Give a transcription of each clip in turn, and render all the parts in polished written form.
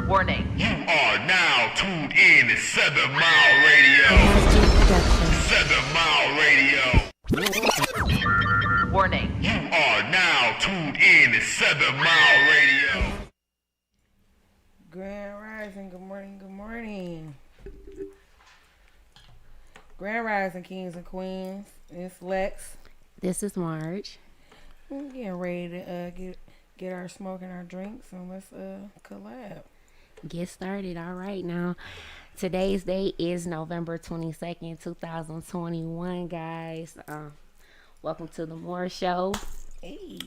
Warning. You are now tuned in to 7 Mile Radio. 7 Mile Radio. Warning. You are now tuned in to 7 Mile Radio. Grand Rising, good morning, good morning. Grand Rising, kings and queens. It's Lex. This is Marge. We're getting ready to get our smoke and our drinks, and let's collab. Get started. All right, now today's date is November 22nd, 2021, guys. Welcome to the M.O.A.R show. Hey.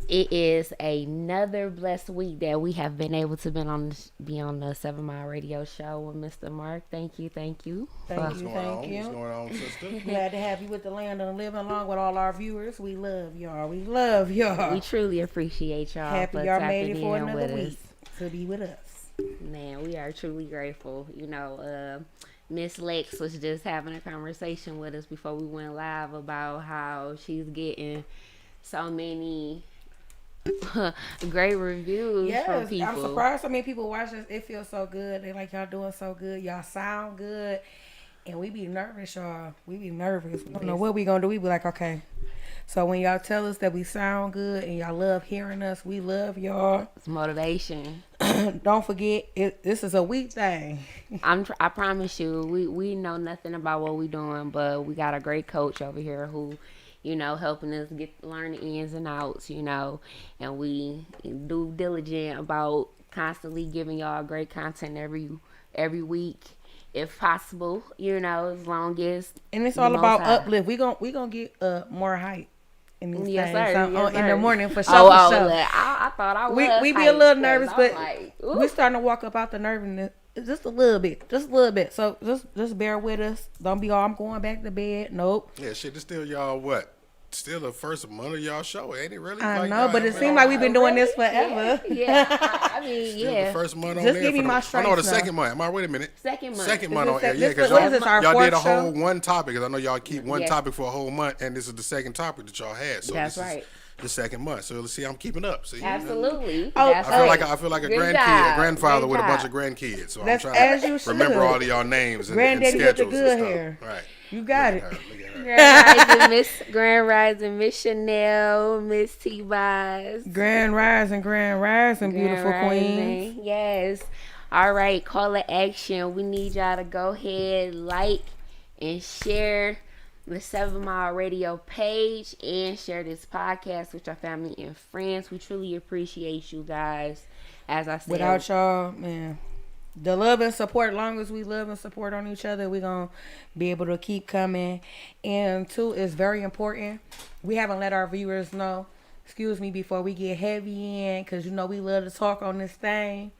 It is another blessed week that we have been able to be on the 7 Mile Radio show with Mr. Mark. Thank you. Thank you. What's going on, sister? Glad to have you with the land of the living, along with all our viewers. We love y'all. We truly appreciate y'all. Happy for y'all tapping made it for in another with week us. to be with us. Man, we are truly grateful. You know, Miss Lex was just having a conversation with us before we went live about how she's getting so many great reviews from people. I'm surprised so many people watch us. It feels so good. They like y'all doing so good. Y'all sound good. And we be nervous, y'all. We be nervous. We don't know what we gonna do. We be like, okay. So when y'all tell us that we sound good and y'all love hearing us, we love y'all. It's motivation. Don't forget, this is a week thing. I promise you, we know nothing about what we doing, but we got a great coach over here who, you know, helping us learn the ins and outs, you know, and we do diligent about constantly giving y'all great content every week, if possible, you know, as long as. And it's all about uplift. We gonna get more hype in these yes, things. sir. In the morning for sure. I thought I was. We be a little nervous, but like, we starting to walk up out the nervousness. Just a little bit. So just bear with us. Don't be all, I'm going back to bed. Nope. Yeah, shit, it's still y'all what? Still the first month of y'all show, ain't it really? I know, but it seems like we've been doing this forever. Yeah. I mean, still yeah. the first month on Just there. give me my stripes. Oh, no, the now. second month. Wait a minute. Second month. Second month on air. Yeah, because what is this, our y'all did a fourth show? whole one topic. Because I know y'all keep one Yes. topic for a whole month, and this is the second topic that y'all had. So That's this right. is the second month. So let's see, I'm keeping up. See, Absolutely. Oh, That's I right. feel like a Good grandkid, job. a grandfather Good with a bunch job. of grandkids. So That's I'm as trying you to remember should. all of y'all names and Granddaddy with the schedules good and stuff. hair. Right. You got it. Look at her. Grand Rising, Miss Chanel, Miss T-Boz. Grand rising, beautiful queens. Yes. All right, call to action. We need y'all to go ahead, like, and share the 7 Mile Radio page and share this podcast with your family and friends. We truly appreciate you guys. As I said, Without y'all, man, the love and support, long as we love and support on each other, we're going to be able to keep coming. And two, is very important. We haven't let our viewers know, before we get heavy in, because, you know, we love to talk on this thing.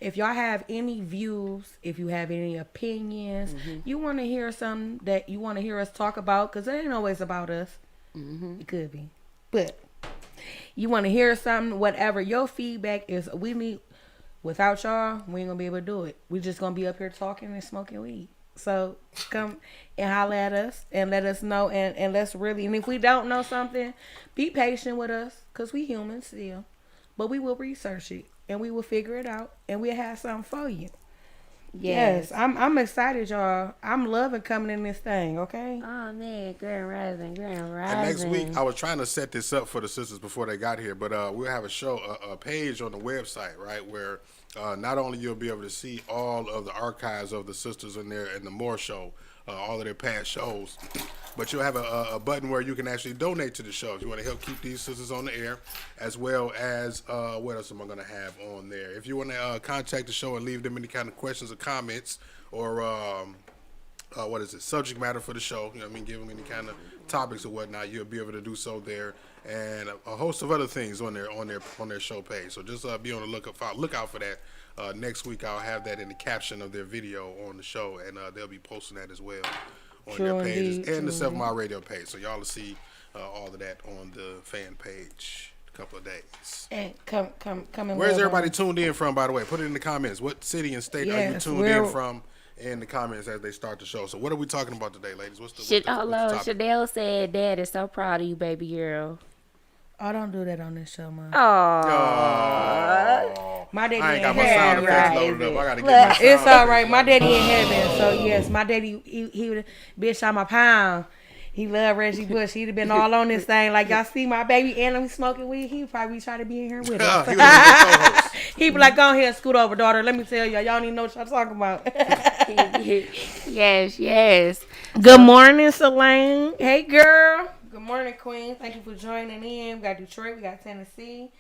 If y'all have any views, if you have any opinions, you want to hear something that you want to hear us talk about, because it ain't always about us. It could be. But you want to hear something, whatever your feedback is, without y'all, we ain't going to be able to do it. We just going to be up here talking and smoking weed. So come and holler at us and let us know. And let's really, and if we don't know something, be patient with us, because we humans still. But we will research it and we will figure it out and we'll have something for you. Yes, I'm excited, y'all. I'm loving coming in this thing, okay? Oh, man, Grand Rising. And next week, I was trying to set this up for the sisters before they got here, but we'll have a page on the website, right, where not only you'll be able to see all of the archives of the sisters in there in the M.O.A.R show, all of their past shows, but you'll have a button where you can actually donate to the show if you want to help keep these sisters on the air, as well as what else am I going to have on there? If you want to contact the show and leave them any kind of questions or comments or subject matter for the show, you know what I mean, give them any kind of topics or whatnot, you'll be able to do so there, and a host of other things on their show page. So just be on the lookout for that. Next week I'll have that in the caption of their video on the show, and they'll be posting that as well on their pages and the 7 Mile Radio page. So y'all will see all of that on the fan page in a couple of days. And come and Where's everybody tuned in from, by the way? Put it in the comments. What city and state are you tuned in from? In the comments as they start the show. So what are we talking about today, ladies? What's the topic? Shadell said, Dad is so proud of you, baby girl. Oh, don't do that on this show, man. Oh. My daddy I ain't got in my sound heaven. effects Right. loaded up. I gotta get Look, my sound It's all effects right. My loaded daddy up. in heaven. So yes, my daddy he would bitch I'm a pound. He loved Reggie Bush. He'd have been all on this thing. Like y'all see my baby and I'm smoking weed. He probably try to be in here with us. He was a good co-host. He be like, go ahead and scoot over, daughter. Let me tell y'all don't even know what y'all talking about. yes. Good morning, Selene. Hey, girl. Good morning, Queen. Thank you for joining in. We got Detroit. We got Tennessee.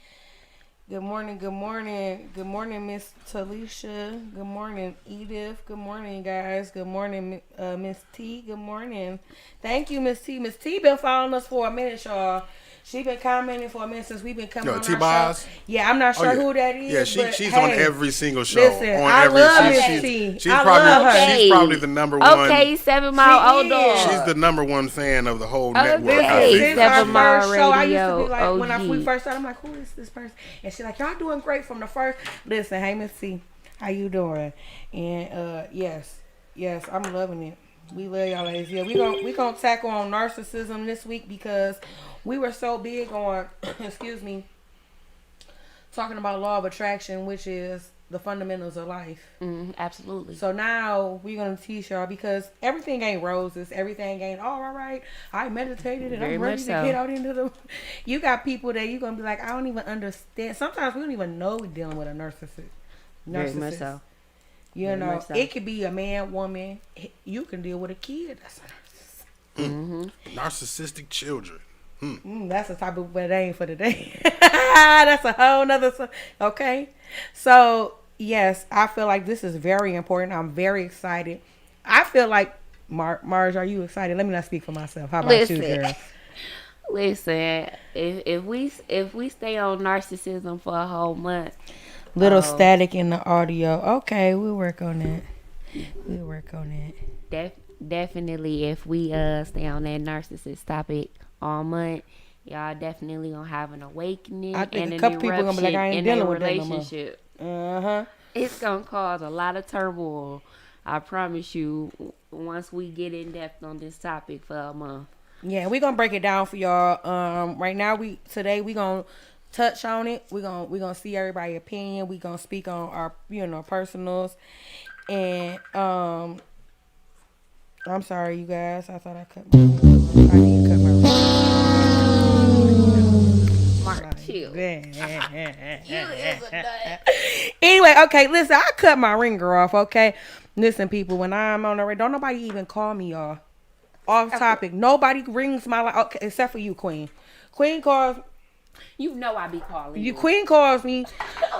Good morning. Good morning. Good morning, Miss Talisha. Good morning, Edith. Good morning, guys. Good morning, Miss T. Good morning. Thank you, Miss T. Miss T been following us for a minute, y'all. She been commenting for a minute since we've been coming on our T-Boz? show. Yeah, I'm not sure who that is. Yeah, but she's hey, on every single show. listen, on I every, love Miss she's, T. She's I probably love her. she's probably the number one. Okay, 7 Mile She Old Dog. is. She's the number one fan of the whole network. Okay. I think. Since our 7 Mile first show, I used to be Radio, like, when OG. we first started, I'm like, who is this person? And she's like, y'all doing great from the first. Listen, hey, Miss T, how you doing? And yes, I'm loving it. We love y'all ladies. Yeah, we gonna tackle on narcissism this week because we were so big on, excuse me, talking about law of attraction, which is the fundamentals of life. Absolutely. So now we're gonna teach y'all because everything ain't roses. Everything ain't all right. I meditated and Very I'm ready much to so. get out into the. You got people that you gonna be like, I don't even understand. Sometimes we don't even know we're dealing with a narcissist. Very much so. You Very know, much so. it could be a man, woman. You can deal with a kid. That's a narcissist. Narcissistic children. That's the type of, but it ain't for today. That's a whole nother. Okay, so yes, I feel like this is very important. I'm very excited. I feel like Marge, are you excited? Let me not speak for myself. How about you, girl? Listen, if we stay on narcissism for a whole month, Little static in the audio. Okay, we'll work on that. definitely if we stay on that narcissist topic all month, y'all definitely gonna have an awakening I think and a an couple people gonna be like, I eruption ain't in dealing their with that no more. relationship. Uh-huh. It's gonna cause a lot of turmoil. I promise you. Once we get in depth on this topic for a month. Yeah, we're gonna break it down for y'all. Right now today we gonna touch on it. We're gonna see everybody's opinion. We gonna speak on our personals. And I'm sorry you guys. I thought I cut my I need to cut my Mark, chill. Anyway, okay, listen, I cut my ringer off, okay? Listen, people, when I'm on the radio, don't nobody even call me, y'all. Off topic. Nobody rings my line, okay, except for you, Queen. Queen calls. You know I be calling you. Queen calls me.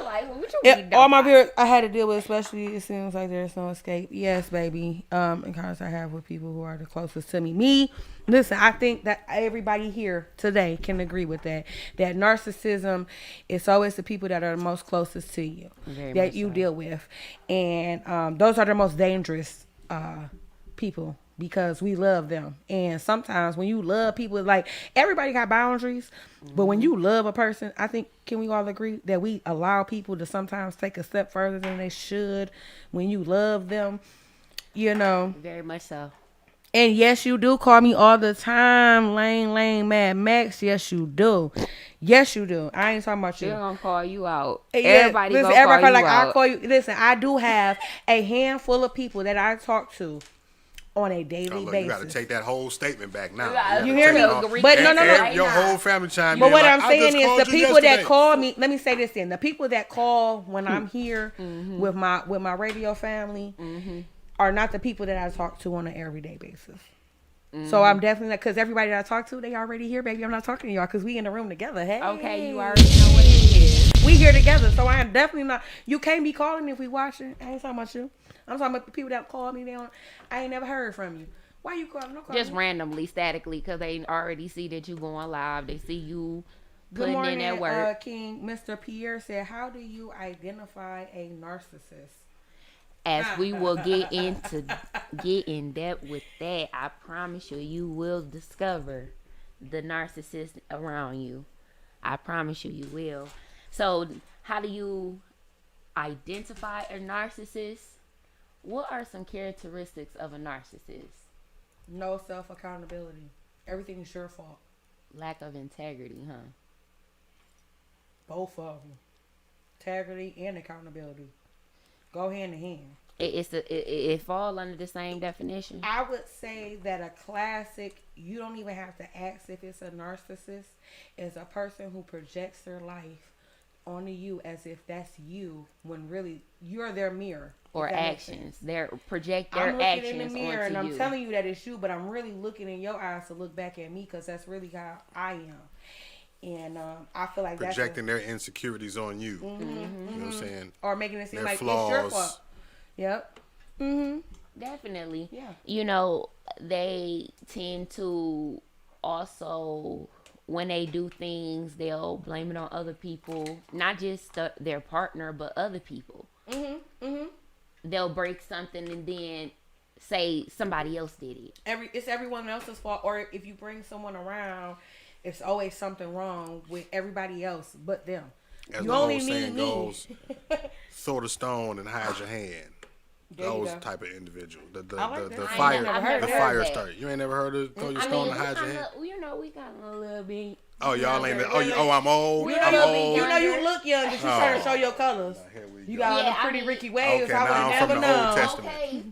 Like, what you mean, All my viewers I had to deal with, especially it seems like there's no escape. Yes, baby. Encounters I have with people who are the closest to me. Listen, I think that everybody here today can agree with that. That narcissism is always the people that are the most closest to you. That you deal with. And those are the most dangerous people. Because we love them. And sometimes when you love people, like everybody got boundaries. But when you love a person, I think, can we all agree that we allow people to sometimes take a step further than they should when you love them, Very much so. And yes, you do call me all the time, Lane, Mad Max. Yes, you do. I ain't talking about you. They're gonna call you out. Yeah, Everybody listen, gonna call you like, out. I call you. Listen, I do have a handful of people that I talk to on a daily basis. You got to take that whole statement back now. You hear me? But no. Your whole family chimed in. But what like, I'm saying is the people that call. call me. Let me say this then: the people that call when I'm here with my radio family are not the people that I talk to on an everyday basis. So I'm definitely, because everybody that I talk to, they already here, baby. I'm not talking to y'all because we in the room together. Hey, Okay, you already know what it is. We here together, so I am definitely not. You can't be calling if we watching. I ain't talking about you. I'm talking about the people that call me. I ain't never heard from you. Why you calling? No call Just me. randomly, statically, because they already see that you going live. They see you Good putting morning, in that work. King. Mr. Pierre said, "How do you identify a narcissist?" As we will get in depth with that, I promise you will discover the narcissist around you. I promise you will. So, how do you identify a narcissist? What are some characteristics of a narcissist? No self accountability. Everything is your fault. Lack of integrity, huh? Both of them. Integrity and accountability. Go hand in hand. It fall under the same definition. I would say that a classic, you don't even have to ask if it's a narcissist, is a person who projects their life onto you as if that's you when really you're their mirror. Or actions. They project their I'm looking actions in the mirror onto and you. I'm telling you that it's you, but I'm really looking in your eyes to look back at me because that's really how I am. And I feel like projecting their insecurities on you. You know what I'm saying? Or making it seem Their like flaws. it's your fault. Yep. Definitely. Yeah. You know, they tend to also, when they do things, they'll blame it on other people, not just their partner, but other people. They'll break something and then say somebody else did it. It's everyone else's fault. Or if you bring someone around, it's always something wrong with everybody else but them. As You the only old need saying me. goes, throw the stone and hide your hand. There you Those go. type of individual. The I like the that. I fire ain't never heard the that. fire starter. You ain't never heard of throw your stone and hide your hand? You know, we got a little bit. Oh, y'all ain't. really- I'm old. You I'm know, old. you know you look young, but you trying to show your colors. Here we You go. got all Yeah, the I pretty mean- Ricky waves. Okay, I would now I'm have from never the Old known. Testament. Okay.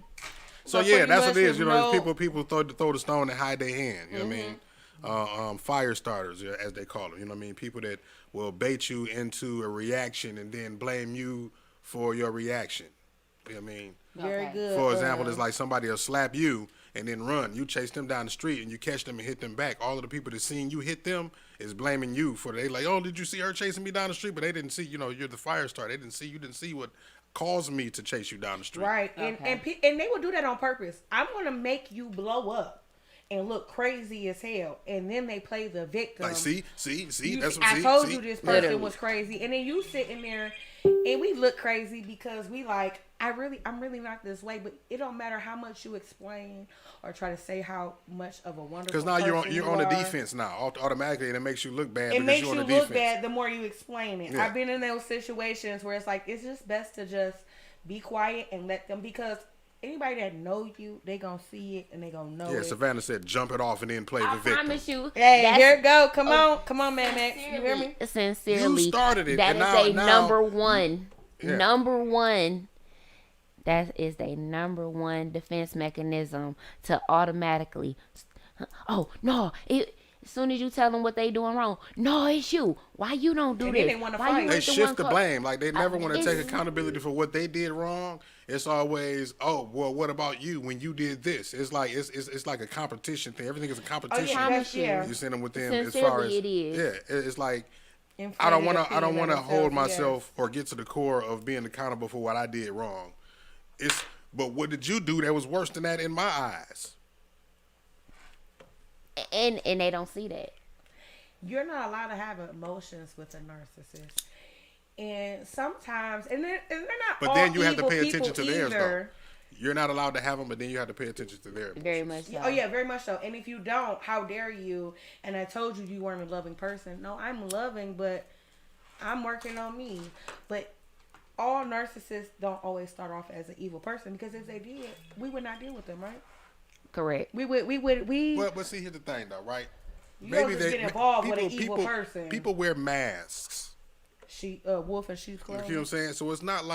So But yeah, pretty that's what it much is. You know, no- people throw the stone and hide their hand. You know what I mean? Fire starters, as they call them. You know what I mean? People that will bait you into a reaction and then blame you for your reaction. You know what I mean? Very Okay. good. For example, it's like somebody will slap you and then run. You chase them down the street and you catch them and hit them back. All of the people that seen you hit them is blaming you for they like, oh, did you see her chasing me down the street? But they didn't see, you're the fire starter. They didn't see, you didn't see what caused me to chase you down the street. Right, Okay. and they will do that on purpose. I'm gonna make you blow up and look crazy as hell, and then they play the victim. Like, see, You- that's what I told see? you this person Literally. was crazy, and then you sitting there, and we look crazy because we like, I'm really not this way, but it don't matter how much you explain or try to say how much of a wonderful. Because now you're on the are. defense now. Automatically, and it makes you look bad It because makes you're you on the look defense. bad the more you explain it. Yeah. I've been in those situations where it's like it's just best to just be quiet and let them, because anybody that know you, they gonna see it and they gonna know Yeah, it. Savannah said, jump it off and then play I the victim. promise you. Hey, that's- here it go. Come on, man, Max. You hear me? Sincerely, You started it, That and is now- number one. Yeah. Number one. That is a number one defense mechanism to automatically. Oh no! As soon as you tell them what they doing wrong, no, it's you. Why you don't do And then this? they wanna Why fight. you They ain't the shift one the call-" blame. Like, they never want to take it's- accountability for what they did wrong. It's always, oh, well, what about you when you did this? It's like it's like a competition thing. Everything is a competition. promise you. yeah. You send them with them as far as Sincerely, it is. yeah. It's like Inflated I don't want opinion to of hold themselves, yes. myself or get to the core of being accountable for what I did wrong. But what did you do that was worse than that in my eyes? And they don't see that. You're not allowed to have emotions with a narcissist. And sometimes, and they're not But all then you have to evil pay people attention to theirs, though. either. You're not allowed to have them, but then you have to pay attention to theirs. Very much so. Oh yeah, very much so. And if you don't, how dare you? And I told you you weren't a loving person. No, I'm loving, but I'm working on me. But all narcissists don't always start off as an evil person, because if they did, we would not deal with them, right? Correct. We But see, here's the thing, though, right? You don't just get involved with an evil person. People wear masks. wolf and sheep's You clothing. know what I'm saying? So it's not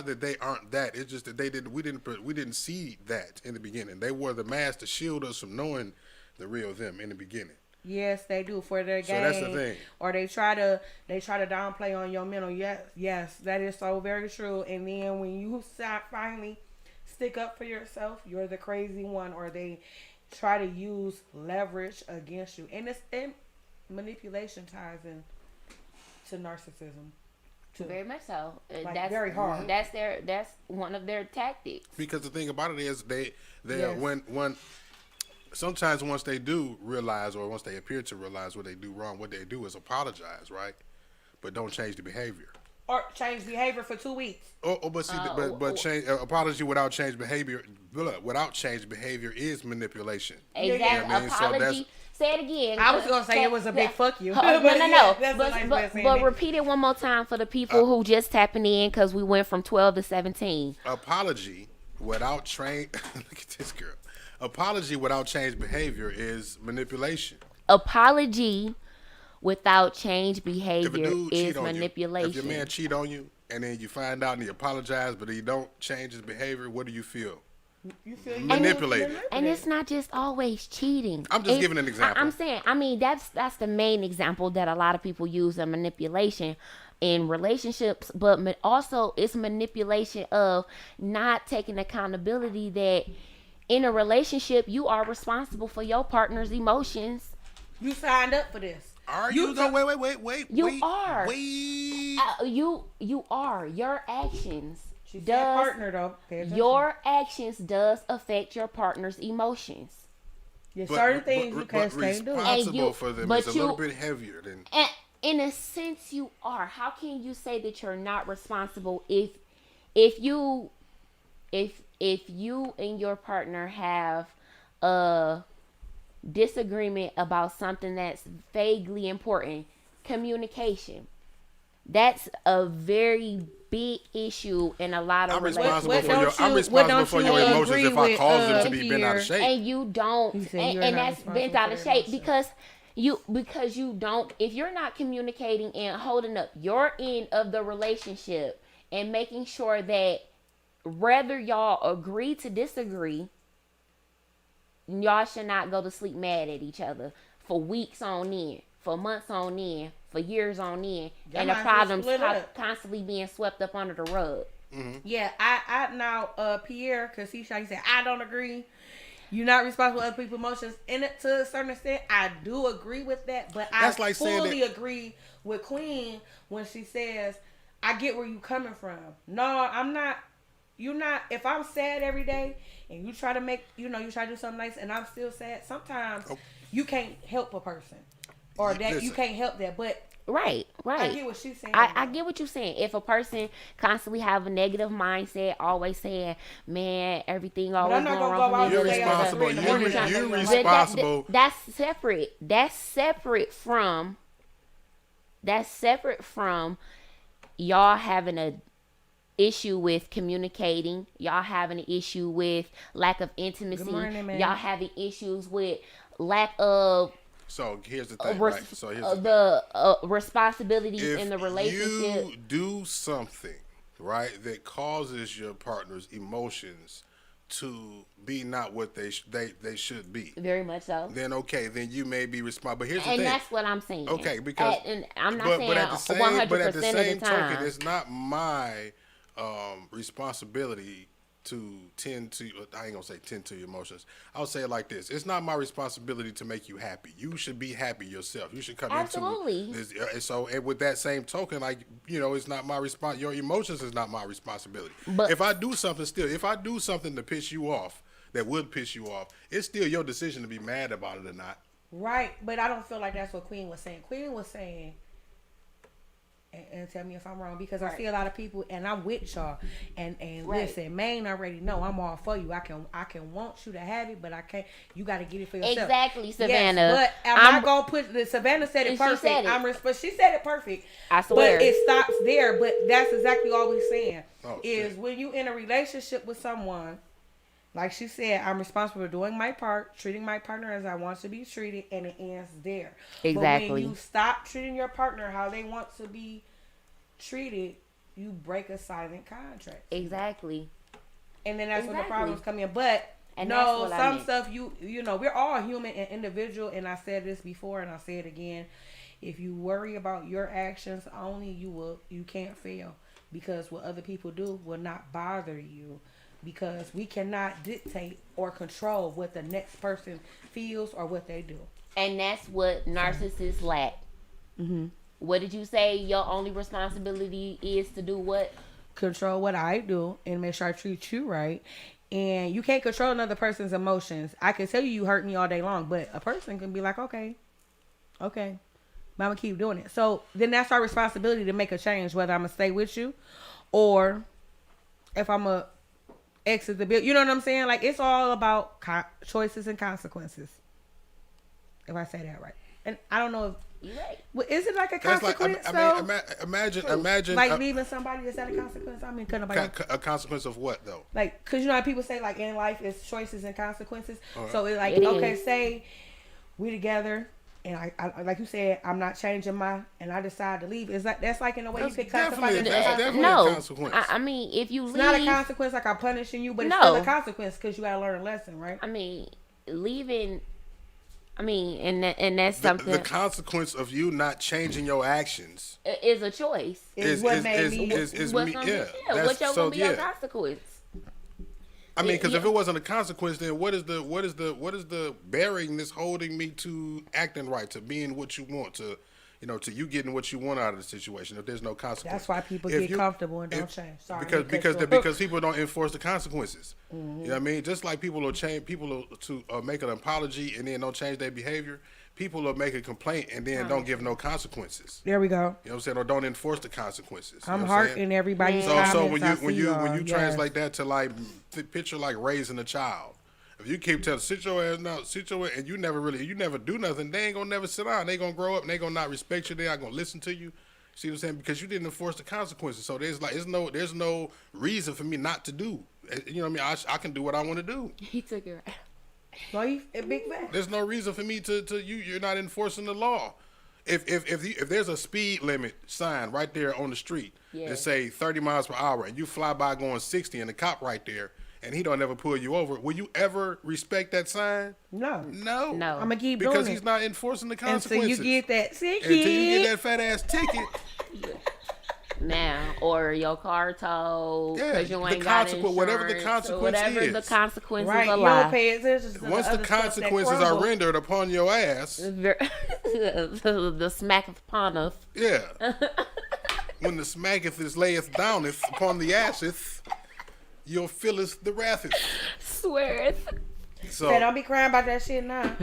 that they aren't that. It's just that we didn't see that in the beginning. They wore the mask to shield us from knowing the real them in the beginning. Yes, they do for their So game. that's the thing. Or they try to downplay on your mental. Yes, that is so very true. And then when you finally stick up for yourself, you're the crazy one, or they try to use leverage against you. And manipulation ties in to narcissism too. Very much so. Like, That's very hard. That's one of their tactics. Because the thing about it is they Yes. when sometimes once they do realize, or once they appear to realize what they do wrong, what they do is apologize, right? But don't change the behavior. Or change behavior for 2 weeks. But see, but change apology without change behavior. Without change behavior is manipulation. Exactly. You know what I mean? So Apology. Say it again. I was gonna say it was a big fuck you. No, But no, yeah, no. that's a nice way of saying But it. repeat it one more time for the people who just tapping in, because we went from 12 to 17. Apology without change. Look at this girl. Apology without change behavior is manipulation. Apology without change If a behavior dude is cheat on manipulation. you, if your man cheat on you, and then you find out and he apologize, but he don't change his behavior, what do you feel? You feel Manipulated. And it's not just always cheating. I'm just giving an example. I'm saying, I mean, that's the main example that a lot of people use of manipulation in relationships, but also it's manipulation of not taking accountability that in a relationship you are responsible for your partner's emotions. You signed up for this. Are you though? Wait. You are. Wait. You are. Your actions. She said partner though. Your actions does affect your partner's emotions. There's certain things you can't do. Responsible for them is a little bit heavier than. In a sense, you are. How can you say that you're not responsible if you and your partner have a disagreement about something that's vaguely important? Communication. That's a very big issue in a lot of I'm relationships. responsible for your emotions if I cause them to be bent out of shape. And you don't, and that's bent out of shape because you don't. If you're not communicating and holding up your end of the relationship and making sure that whether y'all agree to disagree, y'all should not go to sleep mad at each other for weeks on end, for months on end, for years on end, and the problems constantly being swept up under the rug. Mm-hmm. Yeah, I now Pierre, because he said I don't agree. You're not responsible for other people's emotions. And to a certain extent, I do agree with that. But I fully agree with Queen when she says, I get where you coming from. No, I'm not. You're not. If I'm sad every day and you try to make, you try to do something nice and I'm still sad, sometimes you can't help a person. Or that you can't help that. But Right. I get what she's saying. I get what you're saying. If a person constantly have a negative mindset, always saying, "Man, everything always going wrong for me," you're responsible. You're responsible. That's separate. That's separate from y'all having a issue with communicating. Y'all having an issue with lack of intimacy. Good morning, man. Y'all having issues with lack of. So here's the thing, right? So here's the responsibilities in the relationship. If you do something, right, that causes your partner's emotions to be not what they should be, very much so. Then then you may be responsible. But here's the thing, and that's what I'm saying. Okay, because and I'm not saying 100% but at the same of the time. token, it's not my responsibility to tend to, I ain't gonna say tend to your emotions. I'll say it like this: it's not my responsibility to make you happy. You should be happy yourself. You should come into this. So, and with that same token, like, it's not my your emotions is not my responsibility. But if I do something to piss you off, that would piss you off, it's still your decision to be mad about it or not. Right, but I don't feel like that's what Queen was saying. Queen was saying, and tell me if I'm wrong, because I see a lot of people, and I'm with y'all, and listen, Maine already know I'm all for you. I can want you to have it, but I can't. You got to get it for yourself. Exactly, Savannah. Yes, but I'm not gonna put Savannah said it perfect. But she said it perfect. I swear. But it stops there. But that's exactly all we're saying when you in a relationship with someone. Like she said, I'm responsible for doing my part, treating my partner as I want to be treated, and it ends there. Exactly. But when you stop treating your partner how they want to be treated, you break a silent contract. Exactly. And then that's when the problems come in. But some stuff we're all human and individual, and I said this before and I'll say it again. If you worry about your actions only, you can't fail, because what other people do will not bother you. Because we cannot dictate or control what the next person feels or what they do. And that's what narcissists lack. Mm-hmm. What did you say? Your only responsibility is to do what? Control what I do and make sure I treat you right. And you can't control another person's emotions. I can tell you hurt me all day long, but a person can be like, okay. But I'm going to keep doing it. So then that's our responsibility to make a change, whether I'm going to stay with you or if I'm a exit the bill. You know what I'm saying? Like, it's all about choices and consequences. If I say that right. And I don't know if you're right. Well, is it like a consequence? Imagine like leaving somebody. Is that a consequence? I mean, a consequence of what though? Like, cause how people say like in life it's choices and consequences. So it's like say we together and I like you said, I'm not changing and I decide to leave. Is that's like in a way you could cut Definitely, somebody? that's definitely a No, consequence. I mean, if you It's leave, not a consequence like I'm punishing you, but it's No. still a consequence because you gotta learn a lesson, right? I mean, leaving. I mean, and that's something. The consequence of you not changing your actions is a choice. Is what made me. is What's me. gonna Yeah, be, what's so, gonna be your yeah. consequence? I mean, because if Yeah. it wasn't a consequence, then what is the bearing that's holding me to acting right, to being what you want, to you getting what you want out of the situation? If there's no consequence, That's why people If get you- comfortable and don't if- change. Sorry, because people don't enforce the consequences. Mm-hmm. You know what I mean? Just like people will change, to make an apology and then don't change their behavior. People will make a complaint and then don't give no consequences. There we go. You know what I'm saying? Or don't enforce the consequences. You I'm know what I'm saying? hearting everybody's So comments. when you yes. translate that to like picture like raising a child, if you keep telling sit your ass and you never do nothing, they ain't gonna never sit down. They gonna grow up and they gonna not respect you. They not gonna listen to you. See what I'm saying? Because you didn't enforce the consequences. So there's no reason for me not to do. You know what I mean? I can do what I want to do. He took it right. No, you a big man. There's no reason for me to you're not enforcing the law. If there's a speed limit sign right there on the street Yeah. that say 30 miles per hour and you fly by going 60 and the cop right there and he don't ever pull you over, will you ever respect that sign? No. No. No. I'm gonna keep Because doing he's it not enforcing the until consequences. you get that ticket. Until you get that fat ass ticket. Now, or your car towed Yeah, because you the ain't got consequence- whatever the insurance, or consequence whatever the is. consequences Right, you allow. don't pay attention to Once the other stuff that consequences are crumble. rendered upon your ass, the smack upon us. yeah. When the smacketh is layeth downeth upon the asses, you'll filleth the wratheth. Sweareth. So Say, don't be crying about that shit now.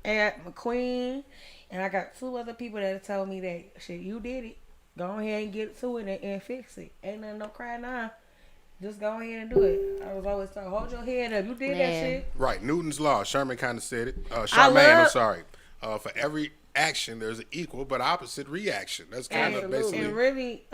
And McQueen, and I got 2 other people that told me that shit, you did it. Go ahead and get to it and fix it. Ain't nothing no cry now. Just go ahead and do it. I was always told, hold your head up. You did that Man. shit. right, Newton's law. Sherman kind of said it. Charmaine, I'm sorry. For every action, there's an equal but opposite reaction. That's kind of Absolutely. basically. And really,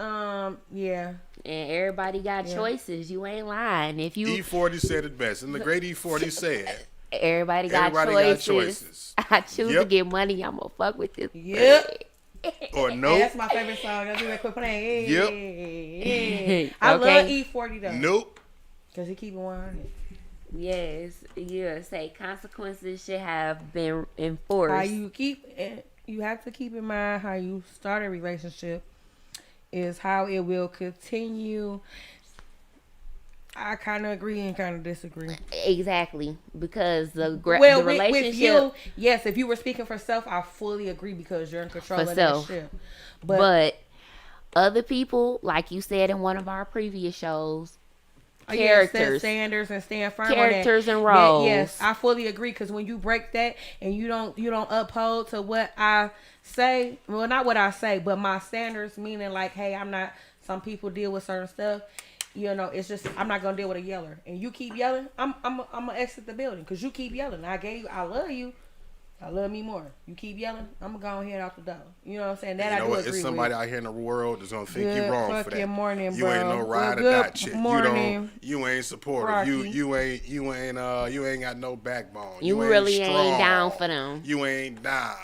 yeah. And everybody got choices. You ain't lying. If you E40 said it best, and the great E40 said, everybody got choices. I choose to Yep. get money. I'm gonna fuck with this. Yep. or Hey, nope, that's my favorite song. That's what quit playing. Yep. I love Okay. E40 though. nope. Because he keep it 100. Yes, you say consequences should have been enforced. How you have to keep in mind how you start a relationship is how it will continue. I kind of agree and kind of disagree. Exactly, because the Well, relationship with you, yes, if you were speaking for self, I fully agree because you're in control For of self. that shit. but other people, like you said in one of our previous shows, Set characters. standards and stand firm Characters on that. and roles. Yes, I fully agree because when you break that and you don't uphold to what I say, well, not what I say, but my standards, meaning like, hey, I'm not. Some people deal with certain stuff. You know, it's just I'm not gonna deal with a yeller, and you keep yelling. I'm gonna exit the building because you keep yelling. I love you. I love me more. You keep yelling, I'm gonna go ahead out the door. You know what I'm saying? That You I know do what? agree It's somebody with. out here in the world that's gonna think Good you wrong for fucking that. morning, You ain't bro. no ride or Well, die good chick. morning, You ain't supportive. Rocky. You ain't got no backbone. You ain't really ain't strong. down for them. You ain't down.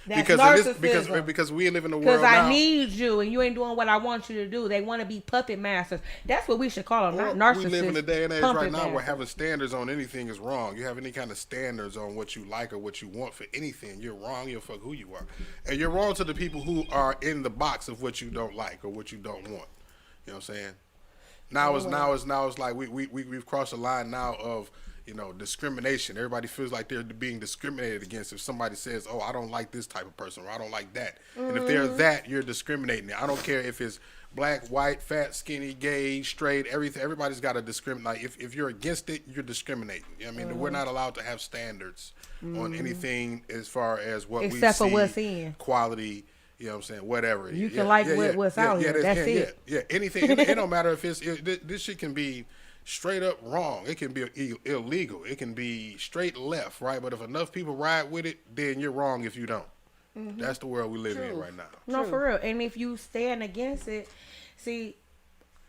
That's because narcissism. we live in a world Because I now. need you, and you ain't doing what I want you to do. They want to be puppet masters. That's what we should call them, not narcissists. We live in a day and age puppet right now where masters. having standards on anything is wrong. You have any kind of standards on what you like or what you want for anything, you're wrong. You're fuck who you are, and you're wrong to the people who are in the box of what you don't like or what you don't want. You know what I'm saying? Now it's like we've crossed the line now of discrimination. Everybody feels like they're being discriminated against if somebody says, "Oh, I don't like this type of person," or "I don't like that." And if they're that, you're discriminating. I don't care if it's black, white, fat, skinny, gay, straight, everything. Everybody's got to discriminate. Like if you're against it, you're discriminating. You know what I mean, we're not allowed to have standards on anything as far as what Except we for see, what's in. quality. You know what I'm saying? Whatever. You can like what's out here. That's it. Yeah. Anything. It don't matter if this shit can be straight up wrong. It can be illegal. It can be straight left, right? But if enough people ride with it, then you're wrong if you don't. That's the world we live in right now. No, for real. And if you stand against it, see,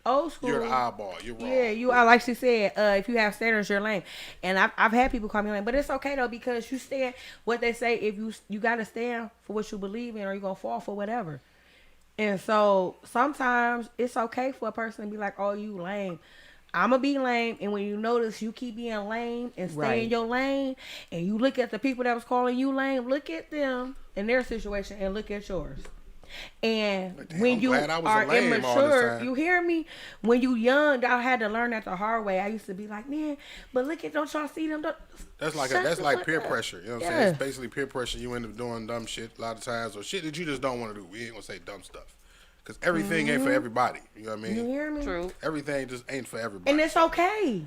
old school. You're the eyeball. You're wrong. Yeah, you are, like she said, if you have standards, you're lame. And I've had people call me lame, but it's okay though, because you stand what they say. If you gotta stand for what you believe in, or you're gonna fall for whatever. And so sometimes it's okay for a person to be like, "Oh, you lame." I'm gonna be lame, and when you notice you keep being lame and stay in your lane, and you look at the people that was calling you lame, look at them in their situation and look at yours. And when you are immature, you hear me? When you young, I had to learn that the hard way. I used to be like, man, but look at, don't y'all see them? That's like peer pressure. You know what I'm saying? It's basically peer pressure. You end up doing dumb shit a lot of times, or shit that you just don't want to do. We ain't gonna say dumb stuff, because everything ain't for everybody. You know what I mean? You hear me? True. Everything just ain't for everybody. And it's okay.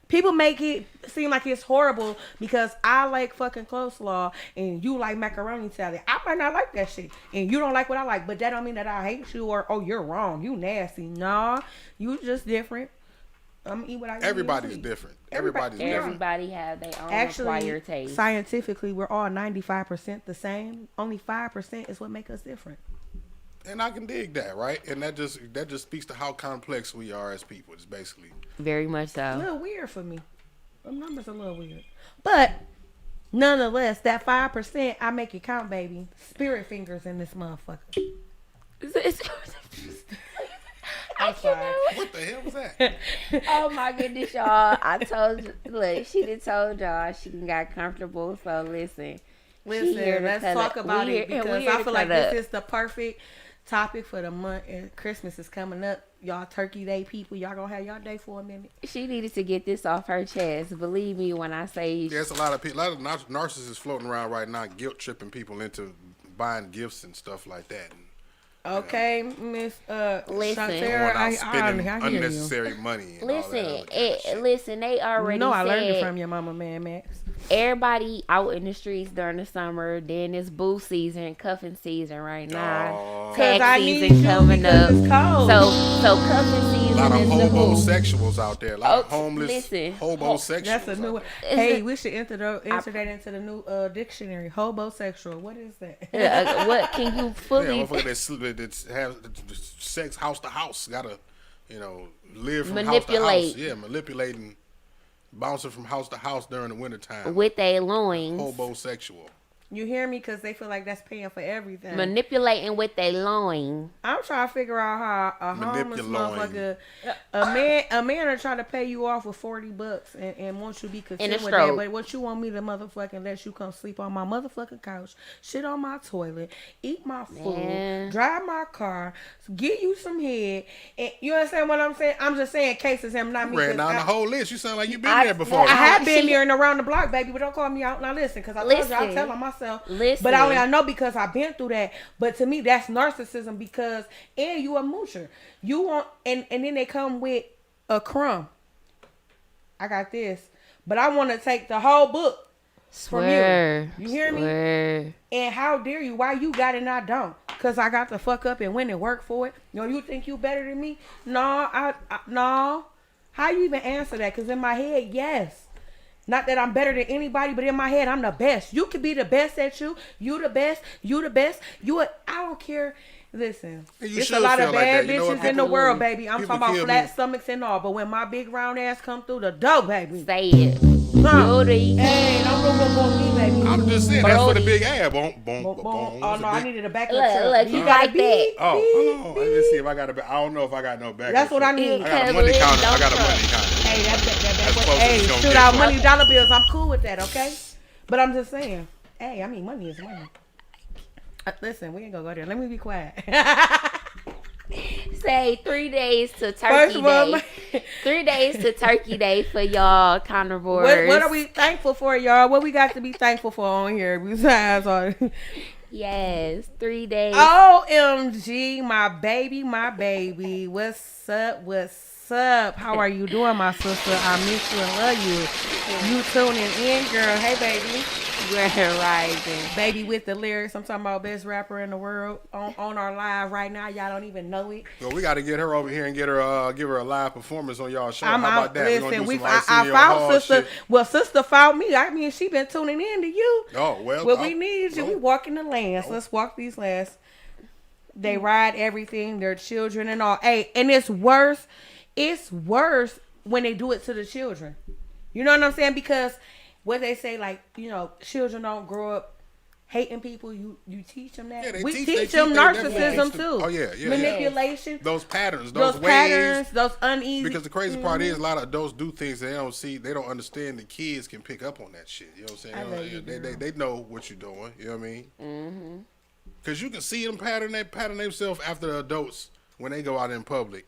People make it seem like it's horrible because I like fucking coleslaw and you like macaroni salad. I might not like that shit. And you don't like what I like. But that don't mean that I hate you or, oh, you're wrong. You nasty. Nah, you just different. I'm eat what I eat. Everybody's different. Everybody have their own acquired taste. Scientifically, we're all 95% the same. Only 5% is what makes us different. And I can dig that, right? And that just speaks to how complex we are as people. It's basically very much so. A little weird for me. The numbers a little weird, but nonetheless, that 5%, I make it count, baby. Spirit fingers in this motherfucker. I'm sorry. What the hell was that? Oh my goodness, y'all! I told you, look, she done told y'all she done got comfortable. So listen, let's talk about it, because I feel like this is the perfect topic for the month, and Christmas is coming up. Y'all Turkey Day people, y'all gonna have y'all day for a minute. She needed to get this off her chest. Believe me when I say there's a lot of people, a lot of narcissists floating around right now, guilt tripping people into buying gifts and stuff like that. Okay, Miss listen, I spending hear unnecessary money. And listen, they already. No, I learned it from your mama, man, Max. Everybody out in the streets during the summer. Then it's boo season, cuffing season right now. Tax season coming up. It's cold. So cuffing season. A lot of is homosexuals out there. A lot of homeless hobosexuals. That's a new one. Hey, we should enter that into the new dictionary. Hobosexual. What is that? What can you fully? Yeah, motherfucker that have sex house to house. Gotta, live from manipulate. house to house. Yeah, manipulating. Bouncing from house to house during the wintertime. With their loins. Hobosexual. You hear me? Because they feel like that's paying for everything. Manipulating with their loin. I'm trying to figure out how a homeless motherfucker, a man will try to pay you off with $40 and want you to be content with that. But what you want me to motherfucking let you come sleep on my motherfucking couch, shit on my toilet, eat my food, drive my car, get you some head. And you understand what I'm saying? I'm just saying cases him, not me. Ran down the whole list. You sound like you've been there before. I have been there and around the block, baby, but don't call me out. Now listen, because I told you, I'm telling myself. But I know because I've been through that. But to me, that's narcissism, because and you a moocher. You want and then they come with a crumb. I got this, but I want to take the whole book from you. You hear me? And how dare you? Why you got it and I don't? Because I got to fuck up and went and work for it. You think you better than me? No, no. How you even answer that? Because in my head, yes. Not that I'm better than anybody, but in my head, I'm the best. You could be the best at you. You the best. You the best. I don't care. Listen, there's a lot of bad bitches in the world, baby. I'm talking about flat stomachs and all. But when my big round ass come through the door, baby. Say it. Hey, don't go me, baby. I'm just saying, that's for the big ass. Boom. Oh, no, I needed a backup. Look, you got that. Oh, let me see if I got a I don't know if I got no backup. That's what I need. I got a money counter. Hey, that's shoot out money dollar bills. I'm cool with that, okay? But I'm just saying. Hey, I mean, money is money. Listen, we ain't gonna go there. Let me be quiet. Say 3 days to Turkey Day. 3 days to Turkey Day for y'all carnivores. What are we thankful for, y'all? What we got to be thankful for on here besides all? Yes, 3 days. OMG, my baby. What's up? How are you doing, my sister? I miss you and love you. You tuning in, girl. Hey, baby. Grand Rising. Baby with the lyrics. I'm talking about best rapper in the world on our live right now. Y'all don't even know it. Well, we got to get her over here and give her a live performance on y'all show. How about that? Listen, I found sister. Shit. Well, sister found me. I mean, she been tuning in to you. Oh, well. Well, we need you. We walking the lands. Let's walk these lands. They ride everything, their children and all. Hey, and it's worse. It's worse when they do it to the children. You know what I'm saying? Because what they say, like, children don't grow up hating people. You teach them that. Yeah, We teach them narcissism too. Oh yeah. Manipulation. Those patterns, those ways, patterns, those uneasy. Because the crazy part is a lot of adults do things they don't see. They don't understand that kids can pick up on that shit. You know what I'm saying? They know what you're doing. You know what I mean? Mm-hmm. Because you can see them pattern themselves after the adults when they go out in public,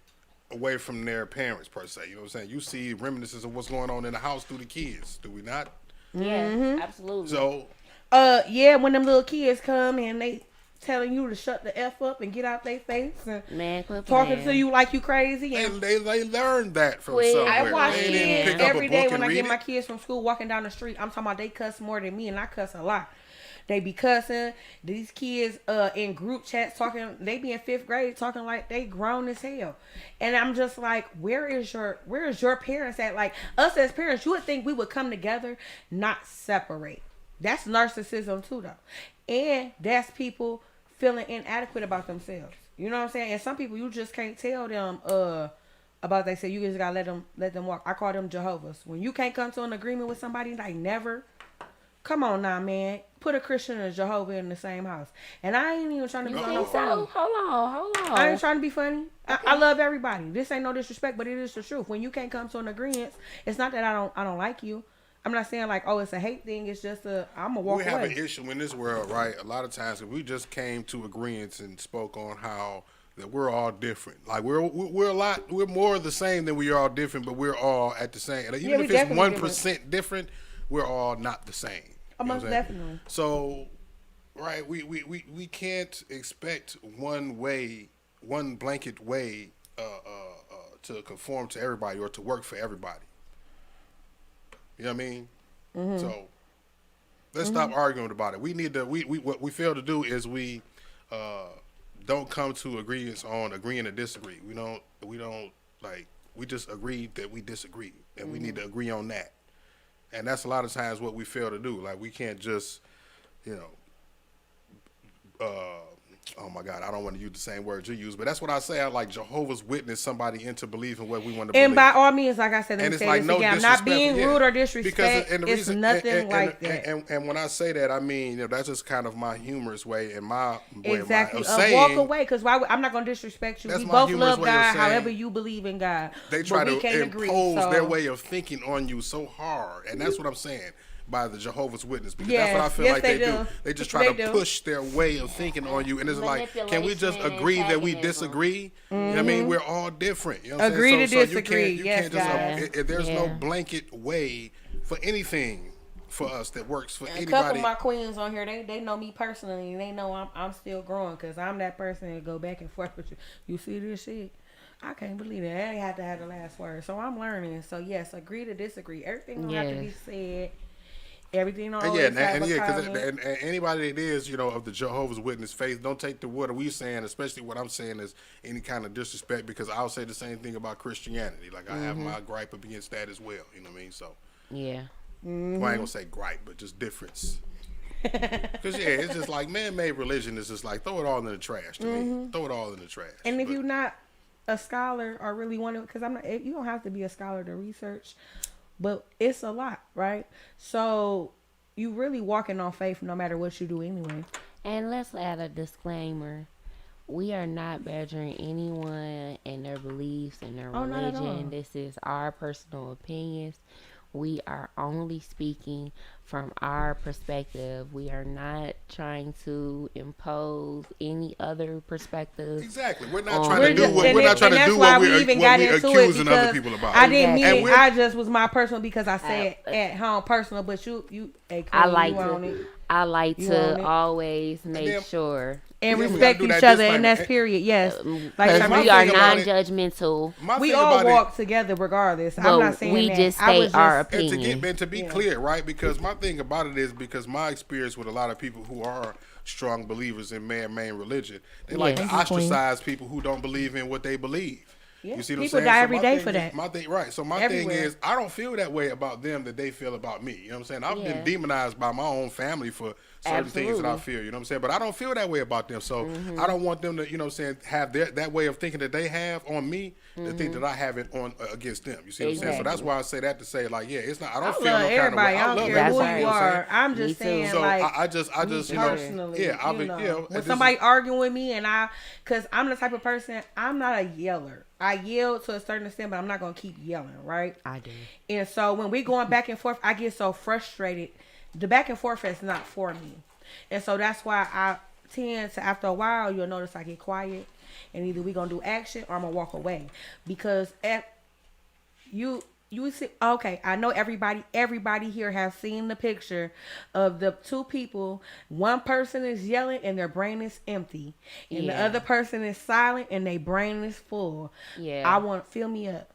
away from their parents per se. You know what I'm saying? You see reminiscences of what's going on in the house through the kids. Do we not? Yeah, absolutely. So. Yeah, when them little kids come and they telling you to shut the F up and get out their face and talking to you like you crazy. And they learned that from somewhere. I watch kids every day when I get my it. kids from school walking down the street. I'm talking about they cuss more than me, and I cuss a lot. They be cussing. These kids in group chats talking. They be in 5th grade talking like they grown as hell. And I'm just like, where is your parents at? Like, us as parents, you would think we would come together, not separate. That's narcissism too, though. And that's people feeling inadequate about themselves. You know what I'm saying? And some people, you just can't tell them about they say. You just gotta let them walk. I call them Jehovah's. When you can't come to an agreement with somebody, like never. Come on now, man. Put a Christian and a Jehovah in the same house. And I ain't even trying to be funny. Hold on. I ain't trying to be funny. Okay. I love everybody. This ain't no disrespect, but it is the truth. When you can't come to an agreement, it's not that I don't like you. I'm not saying like, oh, it's a hate thing. It's just I'm gonna walk away. We have an issue in this world, right? A lot of times, if we just came to agreements and spoke on how that we're all different. Like we're more the same than we are all different, but we're all at the same. And even if it's 1% different, we're all not the same. Most definitely. So, right, we can't expect one blanket way to conform to everybody or to work for everybody. You know what I mean? Mm-hmm. So let's stop arguing about it. We need to. What we fail to do is we don't come to agreements on agreeing to disagree. We don't like. We just agree that we disagree, and we need to agree on that. And that's a lot of times what we fail to do. Like we can't just, oh my God, I don't want to use the same words you use, but that's what I say. I like Jehovah's Witness somebody into believing what we want to believe. And by all means, like I said, let me say this again, I'm not being rude or disrespectful. It's nothing like that. And when I say that, I mean, that's just kind of my humorous way and my way exactly. of saying. Walk away, because I'm not going to disrespect you. We both love God, however you believe in God. They try to impose their way of thinking on you so hard, and that's what I'm saying. By the Jehovah's Witness, because that's what I feel like they do. They just try to push their way of thinking on you, and it's like, can we just agree that we disagree? Mm-hmm. You know what I mean, we're all different. You know what I'm saying? To disagree. You can't just. There's no blanket way for anything for us that works for anybody. A couple of my queens on here, they know me personally, and they know I'm still growing, because I'm that person that go back and forth with you. You see this shit? I can't believe it. I had to have the last word, so I'm learning. So yes, agree to disagree. Everything don't have to be said. Everything don't always have a comment. And anybody that is, of the Jehovah's Witness faith, don't take what we saying, especially what I'm saying, as any kind of disrespect, because I'll say the same thing about Christianity. Like I have my gripe against that as well. You know what I mean? So yeah. Mm-hmm. Well, I ain't gonna say gripe, but just difference. Because it's just like man-made religion is just like throw it all in the trash to me. Throw it all in the trash. And if you're not a scholar or really want to, because you don't have to be a scholar to research. But it's a lot, right? So you really walking on faith no matter what you do anyway. And let's add a disclaimer. We are not badgering anyone and their beliefs and their religion. This is our personal opinions. We are only speaking from our perspective. We are not trying to impose any other perspectives. Exactly. We're not trying to do what we're accusing other people about. I didn't mean it. I just was my personal, because I said at home personal, but I like to always make sure and respect each other, and that's period. Yes, like we are non-judgmental. We all walk together regardless. I'm not saying we that. Just state our opinion. And to be clear, right? Because my thing about it is, because my experience with a lot of people who are strong believers in man-made religion, they like to ostracize people who don't believe in what they believe. Yeah. You see what I'm People saying? die So every my day thing for is- that. My thing, right. So my Everywhere. thing is, I don't feel that way about them that they feel about me. You know what I'm saying? I've been demonized by my own family for certain things that I feel. You know what I'm saying? But I don't feel that way about them. So I don't want them to, you know what I'm saying, have that way of thinking that they have on me, to think that I have it on against them. You see what I'm saying? So that's why I say that to say, like, yeah, it's not. I don't I feel love no kind of everybody. way. I don't love care That's who everybody. you You know what I'm saying? are. I'm just Me too. saying, So like, I just, you know, personally, yeah, you know, yeah. when this somebody is- arguing with me and cause I'm the type of person, I'm not a yeller. I yell to a certain extent, but I'm not gonna keep yelling, right? I do. And so when we going back and forth, I get so frustrated. The back and forth is not for me, and so that's why I tend to, after a while, you'll notice I get quiet, and either we gonna do action or I'm gonna walk away, because you see, okay, I know everybody here has seen the picture of the two people. One person is yelling and their brain is empty, and the Yeah. other person is silent and their brain is full. Yeah. I want, fill me up.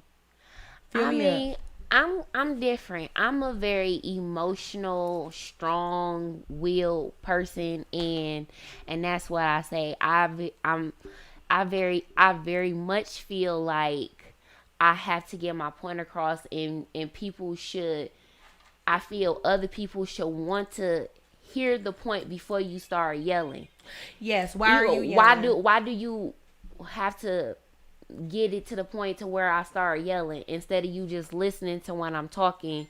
Fill me up. I'm different. I'm a very emotional, strong-willed person, and that's what I say. I very much feel like I have to get my point across, and people should. I feel other people should want to hear the point before you start yelling. Yes. Why are you yelling? Why do you have to get it to the point to where I start yelling instead of you just listening to when I'm talking,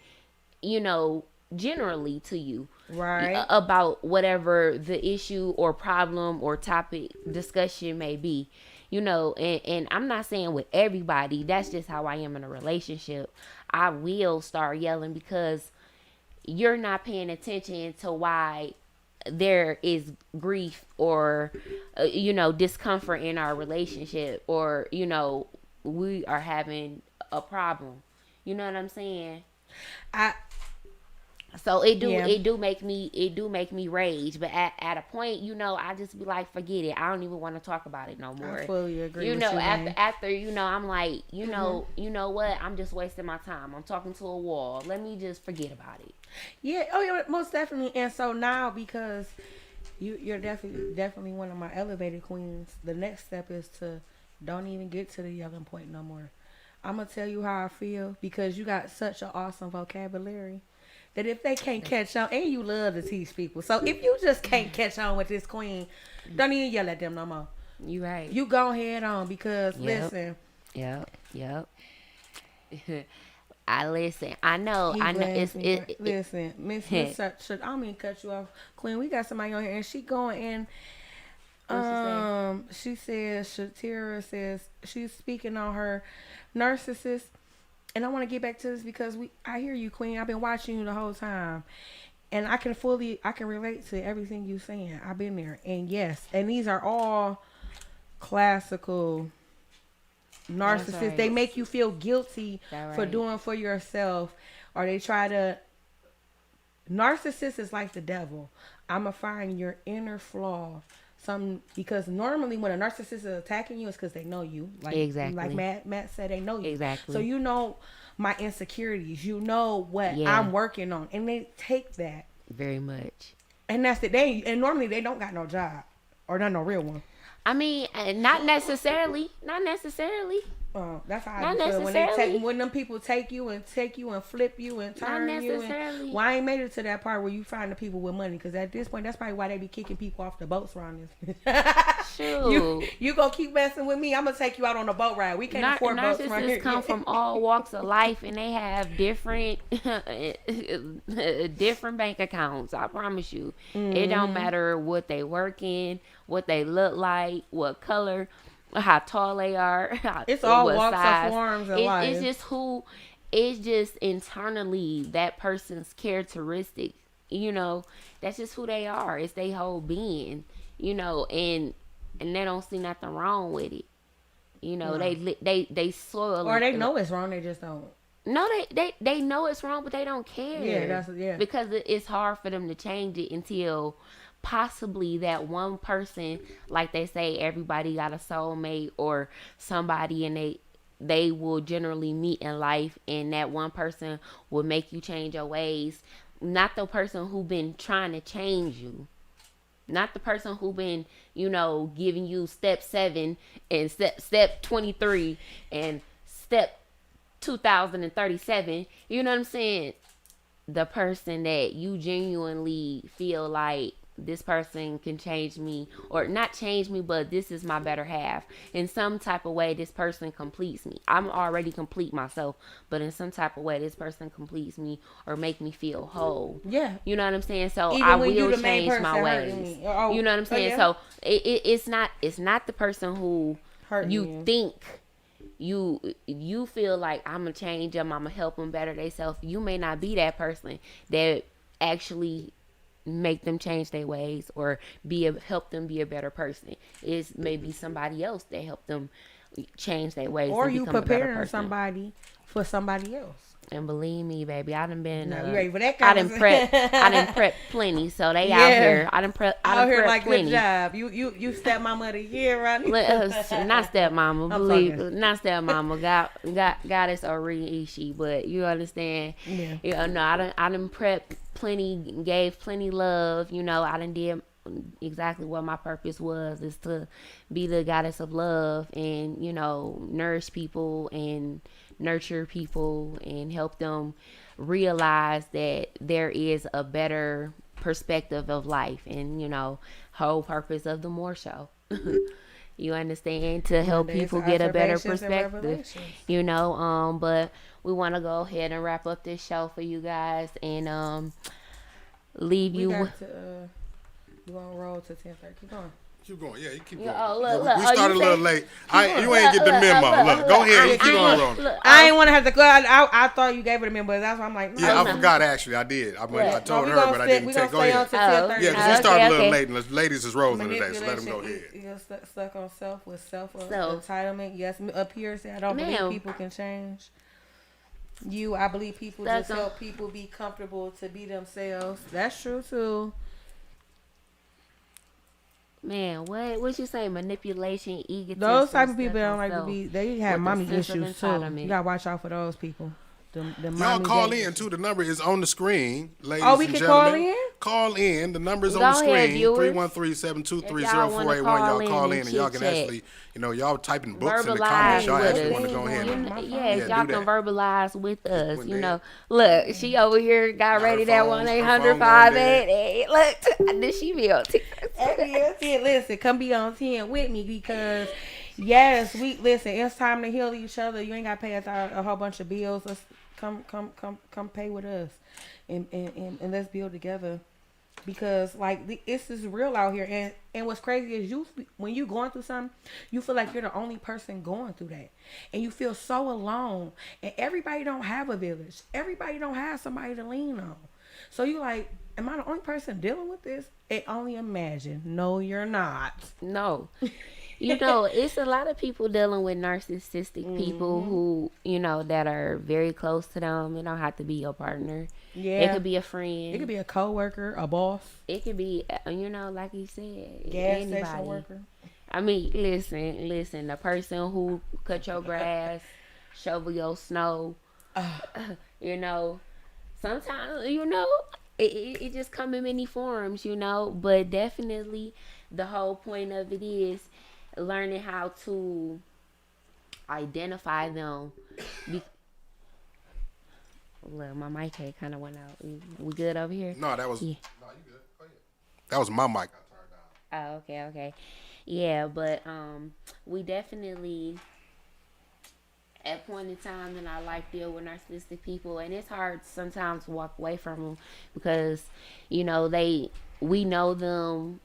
you know, generally to you, Right. about whatever the issue or problem or topic discussion may be, you know, and I'm not saying with everybody, that's just how I am in a relationship. I will start yelling because you're not paying attention to why there is grief or you know, discomfort in our relationship, or you know, we are having a problem, you know what I'm saying? So it do make me rage, but at a point, you know, I just be like, forget it, I don't even want to talk about it no more. I fully agree. You with know, you, after you know, I'm like, you know what, I'm just wasting my time, I'm talking to a wall, let me just forget about it. Yeah. Oh yeah. Most definitely. And so now, because you're definitely one of my elevated queens, the next step is to don't even get to the yelling point no more. I'm gonna tell you how I feel, because you got such an awesome vocabulary that if they can't catch on, and you love to teach people, so if you just can't catch on with this queen, don't even yell at them no more. You right. You go head on, because Yep. listen. Yep. I listen. I know. Listen, Miss. I don't mean to cut you off, Queen. We got somebody on here, and she going and she says, Shatira says she's speaking on her narcissist, and I want to get back to this because I hear you, Queen. I've been watching you the whole time, and I can relate to everything you saying. I've been there, and yes, and these are all classical narcissists. Right. They make you feel guilty for right. doing for yourself, or they try to. Narcissist is like the devil. I'ma find your inner flaw. Because normally when a narcissist is attacking you, it's because they know you. Like, exactly. Like Matt said, they know you. Exactly. So you know my insecurities. You know what I'm working on, and they take that very much. And that's it. And normally they don't got no job, or not no real one. I mean, not necessarily. That's how Not I feel necessarily. when them people take you and flip you and turn you. And, well, I ain't made it to that part where you find the people with money, because at this point, that's probably why they be kicking people off the boats around this. Shoot. You gonna keep messing with me? I'm gonna take you out on a boat ride. We can't afford boats around here. Narcissists come from all walks of life, and they have different bank accounts. I promise you. It don't matter what they work in, what they look like, what color, how tall they are. It's all walks of forms in life. It's just internally that person's characteristic. You know, that's just who they are. It's their whole being. You know, and they don't see nothing wrong with it. You know, they soil. Or they know it's wrong. They just don't. No, they know it's wrong, but they don't care. Yeah, because it's hard for them to change it until possibly that one person, like they say, everybody got a soulmate or somebody, and they will generally meet in life, and that one person will make you change your ways. Not the person who been trying to change you. Not the person who been, giving you step 7 and step 23 and step 2037. You know what I'm saying? The person that you genuinely feel like this person can change me, or not change me, but this is my better half. In some type of way, this person completes me. I'm already complete myself, but in some type of way, this person completes me or make me feel whole. Yeah. You know what I'm saying? So Even I when you will the main change my person hurting ways. me. Oh, You know what I'm saying? yeah. So it's not the person who Hurting you think you feel like I'm gonna change them, I'm gonna help them better themselves. You may not be that person that actually make them change their ways or help them be a better person. It's maybe somebody else that help them change their ways, or and you become a better preparing person. somebody for somebody else. And believe me, baby, I done been. No, you ready for that I kind done prep plenty. So they out Yeah. here. I done prep like plenty. good job. You stepmama of the year around here. Not stepmama, I'm believe fucking. not stepmama. Goddess Ori Ishi, but you understand. Yeah. No, I done prep plenty, gave plenty love. I done did exactly what my purpose was, is to be the goddess of love and nourish people and nurture people and help them realize that there is a better perspective of life, and whole purpose of the M.O.A.R show. You understand? To help people get a better perspective. But we want to go ahead and wrap up this show for you guys and leave you with you want to roll to 10:30. Keep going. Keep going. Yeah, you keep going. Look, we started a little late. You ain't get the memo. Look, go ahead. You keep on rolling. I ain't want to have to go. I thought you gave it a memo, but that's why I'm like. No, Yeah, I forgot actually. I did. I told her, but I didn't take. Go ahead. Yeah, Yeah, because we started a little okay. late, and the ladies is rolling today, so let them go ahead. You're stuck on self with entitlement. Yes, up here say I don't believe people can change. I believe people just help people be comfortable to be themselves. That's true too. Man, what you say? Manipulation, egotism. Those type of people don't like to be. They have mommy issues too. You gotta watch out for those people. Y'all call in too. The number is on the screen, ladies we and can gentlemen. call in? Call in. The number is Go on the ahead, screen. viewers. 313-723-0481. Y'all call in and y'all can chit-chat. actually, y'all typing books in the Verbalize comments. Y'all with actually us. want to go ahead and Yes, do y'all can that. verbalize with us. When they- Look, she over here got ready that phone- 1-800-588. Look, did she be on Listen, come be on 10 with me because yes, it's time to heal each other. You ain't gotta pay us a whole bunch of bills. Let's come pay with us and let's build together. Because this is real out here, and what's crazy is when you going through something, you feel like you're the only person going through that, and you feel so alone. And everybody don't have a village. Everybody don't have somebody to lean on. So you like, am I the only person dealing with this? And only imagine. No, you're not. No. It's a lot of people dealing with narcissistic people who, that are very close to them. It don't have to be your partner. Yeah. It could be a friend. It could be a coworker, a boss. It could be, like you said, Gas anybody. station worker. I mean, listen. The person who cut your grass, shovel your snow. Sometimes, it just come in many forms, But definitely, the whole point of it is learning how to identify them. Look, my mic had kind of went out. We good over here? No, that was. Yeah. No, you good. Go ahead. That was my mic. I turned down. Oh, okay. Yeah, but we definitely at point in time in our life deal with narcissistic people, and it's hard sometimes to walk away from them because we know them,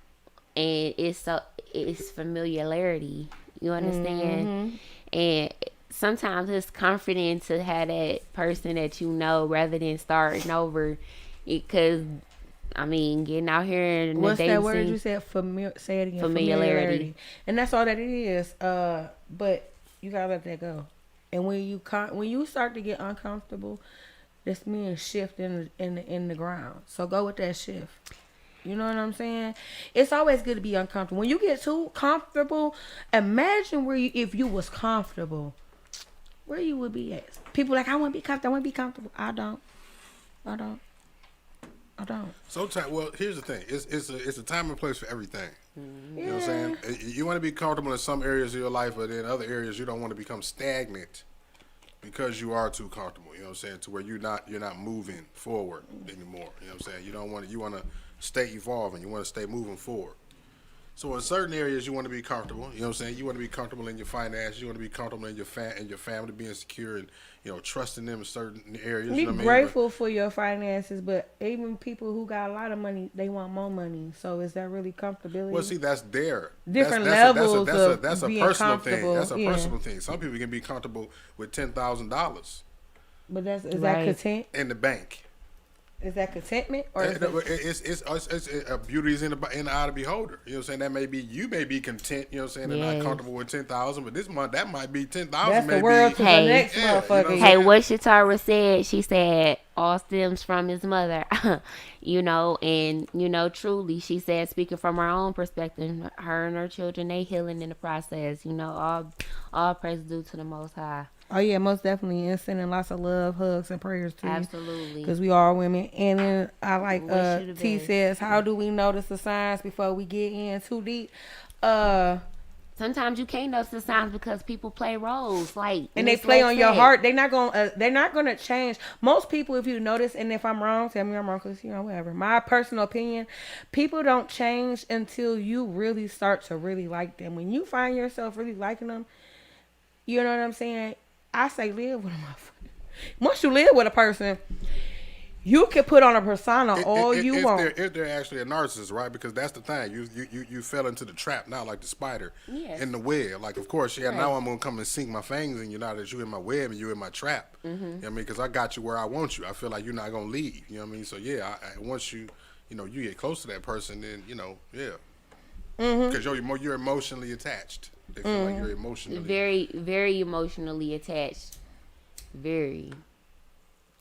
and it's familiarity. You understand? And sometimes it's comforting to have that person that rather than starting over, because getting out here and what's the that dating word scene, you said? Say it again. Familiarity. And that's all that it is. But you gotta let that go. And when you start to get uncomfortable, this means shift in the ground. So go with that shift. You know what I'm saying? It's always good to be uncomfortable. When you get too comfortable, imagine if you was comfortable, where you would be at. People like, I want to be comfortable. I don't. I don't. Sometimes, well, here's the thing. It's a time and place for everything. You know what I'm saying? You want to be comfortable in some areas of your life, but in other areas you don't want to become stagnant because you are too comfortable. You know what I'm saying? To where you're not moving forward anymore. You know what I'm saying? You want to stay evolving. You want to stay moving forward. So in certain areas you want to be comfortable. You know what I'm saying? You want to be comfortable in your finances. You want to be comfortable in your family, being secure and trusting them in certain areas. Be you know what I mean? grateful for your finances, but even people who got a lot of money, they want more money. So is that really comfortability? Well, see, that's their Different that's levels that's a being personal thing. comfortable. That's a Yeah. personal thing. Some people can be comfortable with $10,000 But is that Right. content? in the bank. Is that contentment or is It's beauty is in the eye of the beholder. You know what I'm saying? That may be you may be content. You know what I'm saying? And not Yes. comfortable with 10,000, but this month that might be 10,000. that's may the world be, to Hey. the next Yeah, you know motherfucker? what I'm Hey, saying? what Shatara said, she said all stems from his mother, and truly, she said, speaking from her own perspective, her and her children, they healing in the process, all praise due to the Most High. Oh yeah, most definitely, and sending lots of love, hugs, and prayers to you. Absolutely. Because we are women. And then I like Wish you the T best. says, how do we notice the signs before we get in too deep? Sometimes you can't notice the signs because people play roles, like And they Miss play Lex on your said. heart. They're not gonna change. Most people, if you notice, and if I'm wrong, tell me I'm wrong, because whatever. My personal opinion, people don't change until you really start to really like them. When you find yourself really liking them, you know what I'm saying? I say live with a motherfucker. Once you live with a person, you can put on a persona all you want. If they're actually a narcissist, right? Because that's the thing. You fell into the trap now, like the spider Yes. in the web. Like, of course, Right. now I'm gonna come and sink my fingers in you now that you in my web and you in my trap. Mm-hmm. You know what I mean? Because I got you where I want you. I feel like you're not gonna leave. You know what I mean? So yeah, once you you get close to that person, then yeah. Because you're emotionally attached. They feel like you're emotionally. Very, very emotionally attached. Very.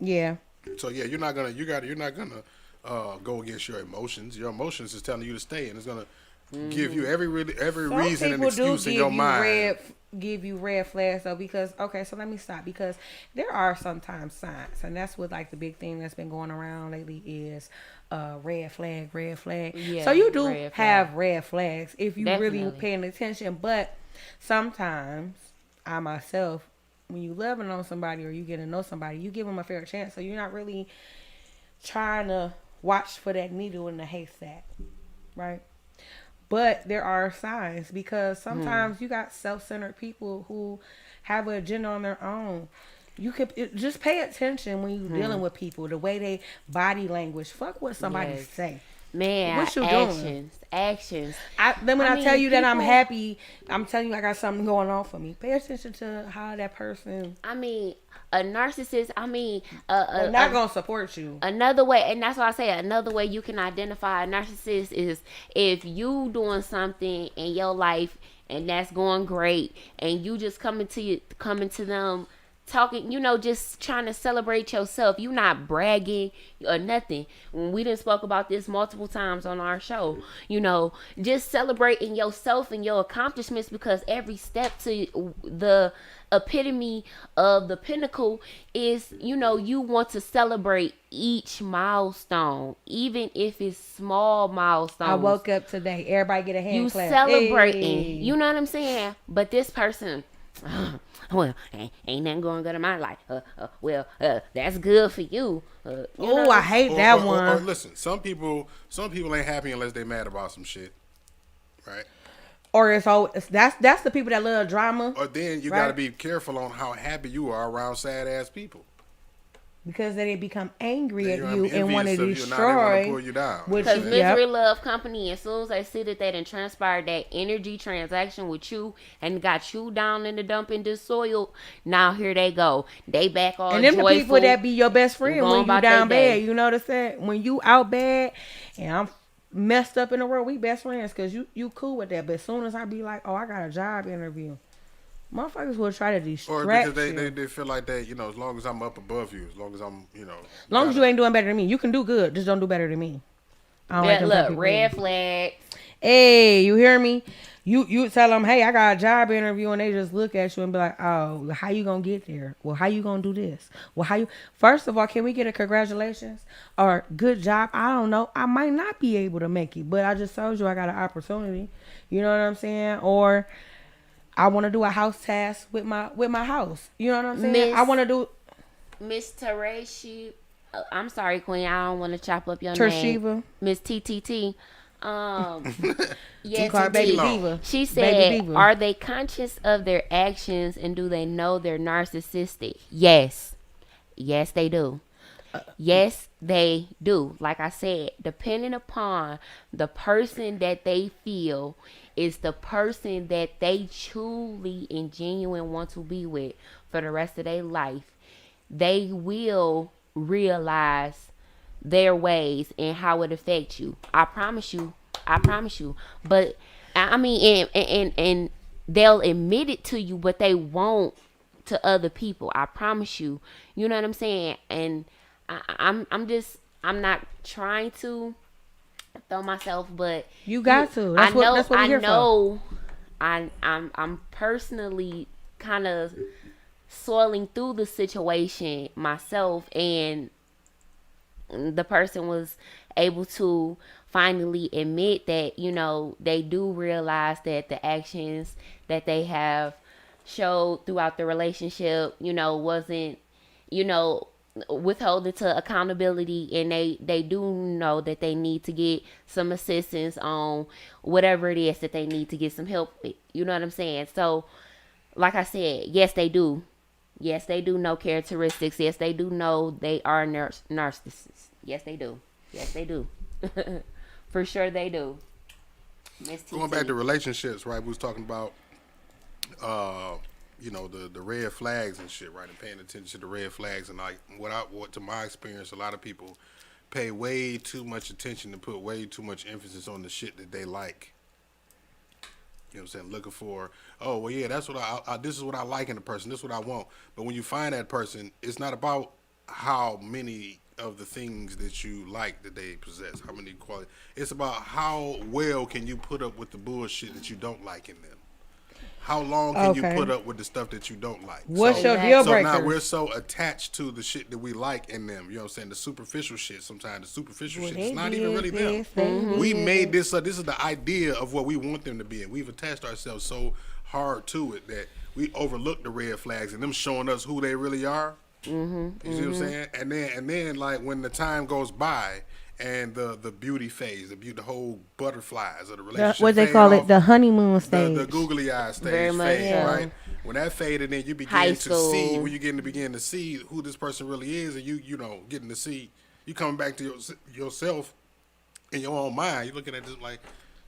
Yeah. So yeah, you're not gonna go against your emotions. Your emotions is telling you to stay, and it's gonna give you every reason and excuse in your mind. Give you red flags though, because so let me stop, because there are sometimes signs, and that's what like the big thing that's been going around lately is red flag. Yeah, So you do red have flag. red flags if you really Definitely. paying attention, but sometimes I myself, when you loving on somebody or you get to know somebody, you give them a fair chance, so you're not really trying to watch for that needle in the haystack, right? But there are signs, because sometimes you got self-centered people who have an agenda on their own. You could just pay attention when you're dealing with people, the way they body language. Fuck what somebody Yes. say. Man, What you doing? actions. Then when I mean, tell you that I'm people- happy, I'm telling you I got something going on for me. Pay attention to how that person I mean, a narcissist. they're not gonna support you. Another way, and that's why I say another way you can identify a narcissist is if you doing something in your life and that's going great, and you just coming to them talking, just trying to celebrate yourself. You not bragging or nothing. We done spoke about this multiple times on our show. Just celebrating yourself and your accomplishments, because every step to the epitome of the pinnacle is, you want to celebrate each milestone, even if it's small milestones. I woke up today. Everybody get a hand You clap. celebrating. Hey. You know what I'm saying? But this person, well, ain't nothing going good in my life. That's good for you. Oh, I hate that Or one. listen, some people ain't happy unless they mad about some shit, right? Or that's the people that love drama, Or then you Right. got to be careful on how happy you are around sad ass people. because then they become angry They at gonna you be and want to envious of you, and now they wanna destroy. pull you down. Which Because you- misery yep. love company, as soon as they see that they done transpired that energy transaction with you and got you down in the dumping this soil, now here they go. They back all And them the joyful. people that be your best friend going when you about down their day. bad. You notice that? When you out bad and I'm messed up in the world, we best friends because you cool with that. But as soon as I be like, oh, I got a job interview, motherfuckers will try to Or distract because you. they feel like they, as long as I'm up above you, as long as I'm, As long as you ain't doing better than me, you can do good. Just don't do better than me. I don't like them type Look, people. red flag. Hey, you hear me? You tell them, hey, I got a job interview, and they just look at you and be like, oh, how you gonna get there? Well, how you gonna do this? Well, how you? First of all, can we get a congratulations or good job? I don't know. I might not be able to make it, but I just told you I got an opportunity. You know what I'm saying? Or I want to do a house task with my house. You know what I'm saying? I want to do. Miss Tereshi, I'm sorry, Queen. I don't want to chop up your Tereshiva. name. Miss TTT. Yes, T-Car Baby indeed. Diva. She Baby said, Diva. "Are they conscious of their actions and do they know they're narcissistic?" Yes, yes, they do. Yes, they do. Like I said, depending upon the person that they feel is the person that they truly and genuine want to be with for the rest of their life, they will realize their ways and how it affects you. I promise you. I promise you. But I mean, and they'll admit it to you, but they won't to other people. I promise you. You know what I'm saying? And I'm not trying to throw myself, but You got to. That's what we're I here for. know. I'm personally kind of soiling through the situation myself, and the person was able to finally admit that, you know, they do realize that the actions that they have showed throughout the relationship, you know, wasn't, you know, withholding to accountability, and they do know that they need to get some assistance on whatever it is that they need to get some help with. You know what I'm saying? So like I said, yes they do. Yes, they do know characteristics. Yes, they do know they are narcissists. Yes, they do. Yes, they do. For sure they do. Miss Going TT. back to relationships, right? We was talking about, you know, the red flags and shit, right? And paying attention to the red flags. And like, what to my experience, a lot of people pay way too much attention and put way too much emphasis on the shit that they like. You know what I'm saying? Looking for, oh, well, yeah, that's what this is what I like in a person. This is what I want. But when you find that person, it's not about how many of the things that you like that they possess, how many qualities. It's about how well can you put up with the bullshit that you don't like in them. How long can you put up with the stuff that you don't like? What's your deal So now breaker? we're so attached to the shit that we like in them. You know what I'm saying? The superficial shit. Sometimes the superficial shit is not even really them. We made this up. This is the idea of what we want them to be. And we've attached ourselves so hard to it that we overlook the red flags and them showing us who they really are. You see what I'm saying? And then like when the time goes by and the beauty phase, the whole butterflies of the relationship, What they fade call it, off, the honeymoon stage. the googly eye stage Very much fade, so. right? When that faded, then you High begin to see, school. when you begin to see who this person really is, and you know, getting to see, you coming back to yourself in your own mind. You're looking at this like,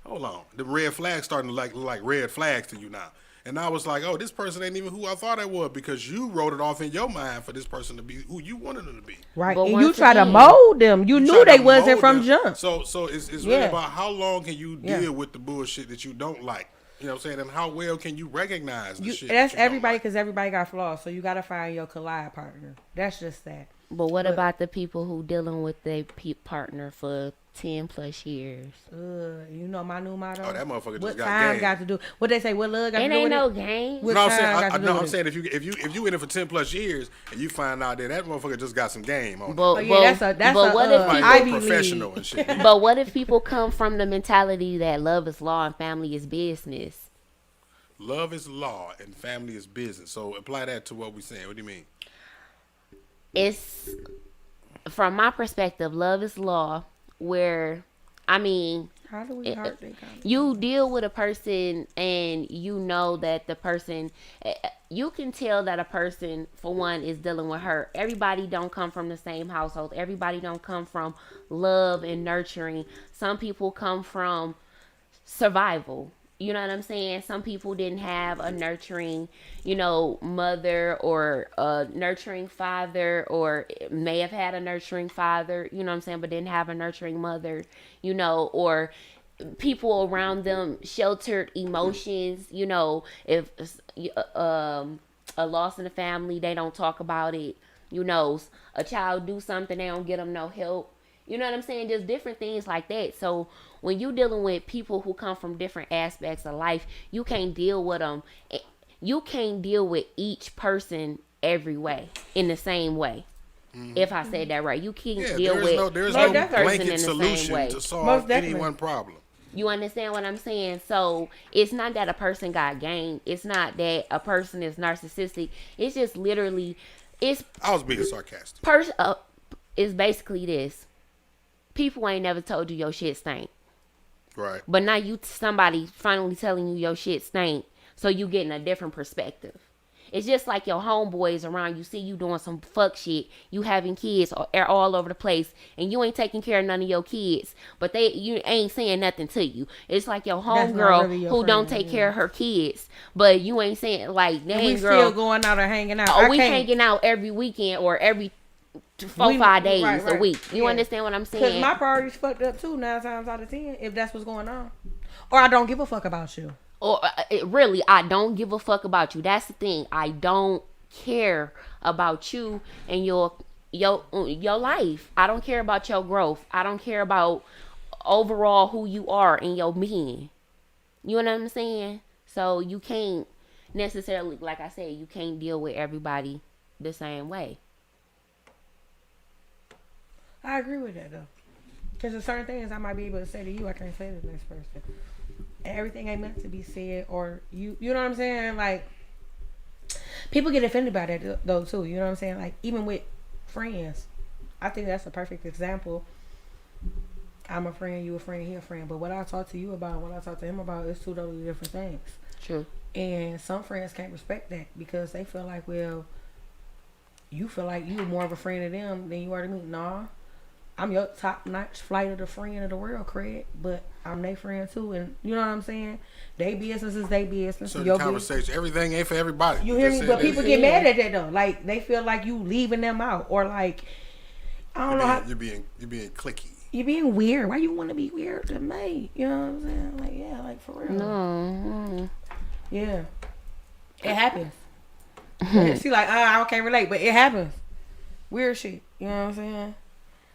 hold on, the red flags starting to look like red flags to you now. And I was like, oh, this person ain't even who I thought I was, because you wrote it off in your mind for this person to be who you wanted them to be. Right. But And you once try to again- mold them. You knew Try they to wasn't mold from them. jump. So it's really Yeah. about how long can you Yeah. deal with the bullshit that you don't like. You know what I'm saying? And how well can you recognize the shit? That's that you don't everybody, like? because everybody got flaws. So you got to find your collide partner. That's just that. But what about the people who dealing with their partner for 10 plus years? You know my new motto? Oh, that motherfucker just what got time game. got to do? What they say? What love got It to do ain't with no it? game. What No, I'm time saying, got to do I'm with saying it? if you in it for 10 plus years and you find out that motherfucker just got some game on it. But, yeah, that's but a, what if uh, Like, people, Ivy you're a professional League. and shit. but what if people come from the mentality that love is law and family is business? Love is law and family is business. So apply that to what we're saying. What do you mean? It's, from my perspective, love is law, where, I mean, How do we hurt they kind of? you deal with a person and you know that the person, you can tell that a person, for one, is dealing with hurt. Everybody don't come from the same household. Everybody don't come from love and nurturing. Some people come from survival. You know what I'm saying? Some people didn't have a nurturing, you know, mother or a nurturing father, or may have had a nurturing father, you know what I'm saying, but didn't have a nurturing mother, you know, or people around them sheltered emotions, you know, if a loss in the family, they don't talk about it, you know, a child do something, they don't get them no help. You know what I'm saying? Just different things like that. So when you dealing with people who come from different aspects of life, you can't deal with them. You can't deal with each person every way in the same way. If I said that right, you can't deal with there's every no person blanket in the same solution way. to solve any one problem. You understand what I'm saying? So it's not that a person got game. It's not that a person is narcissistic. It's just literally, I was being sarcastic. It's basically this. People ain't never told you your shit stink. Right. But now somebody finally telling you your shit stink, so you getting a different perspective. It's just like your homeboys around you see you doing some fuck shit. You having kids all over the place, and you ain't taking care of none of your kids. But you ain't saying nothing to you. It's like your homegirl really who don't take care of her kids, but you ain't saying like, dang, we girl, still going out or hanging out. Oh, we hanging out every weekend or every 4-5 days a week. You understand what I'm saying? Because my priorities fucked up too 9 times out of 10 if that's what's going on. Or I don't give a fuck about you. Or really, I don't give a fuck about you. That's the thing. I don't care about you and your life. I don't care about your growth. I don't care about overall who you are and your being. You know what I'm saying? So you can't necessarily, like I said, you can't deal with everybody the same way. I agree with that though. Because there's certain things I might be able to say to you, I can't say to the next person. Everything ain't meant to be said, or you know what I'm saying? Like, people get offended by that though too. You know what I'm saying? Like, even with friends, I think that's a perfect example. I'm a friend, you a friend, he a friend. But what I talk to you about, what I talk to him about, is two totally different things. True. And some friends can't respect that because they feel like, well, you feel like you more of a friend to them than you are to me. Nah. I'm your top-notch flight of the friend of the world, Craig, but I'm their friend too, and you know what I'm saying? They business is they business. So the conversation, everything ain't for everybody. You hear me? But people get mad at that though. Like, they feel like you leaving them out, or like, I don't know how you're being cliquey. You're being weird. Why you want to be weird to me? You know what I'm saying? Like, yeah, like for real. No. Yeah, it happens. She like, I can't relate, but it happens. Weird shit. You know what I'm saying?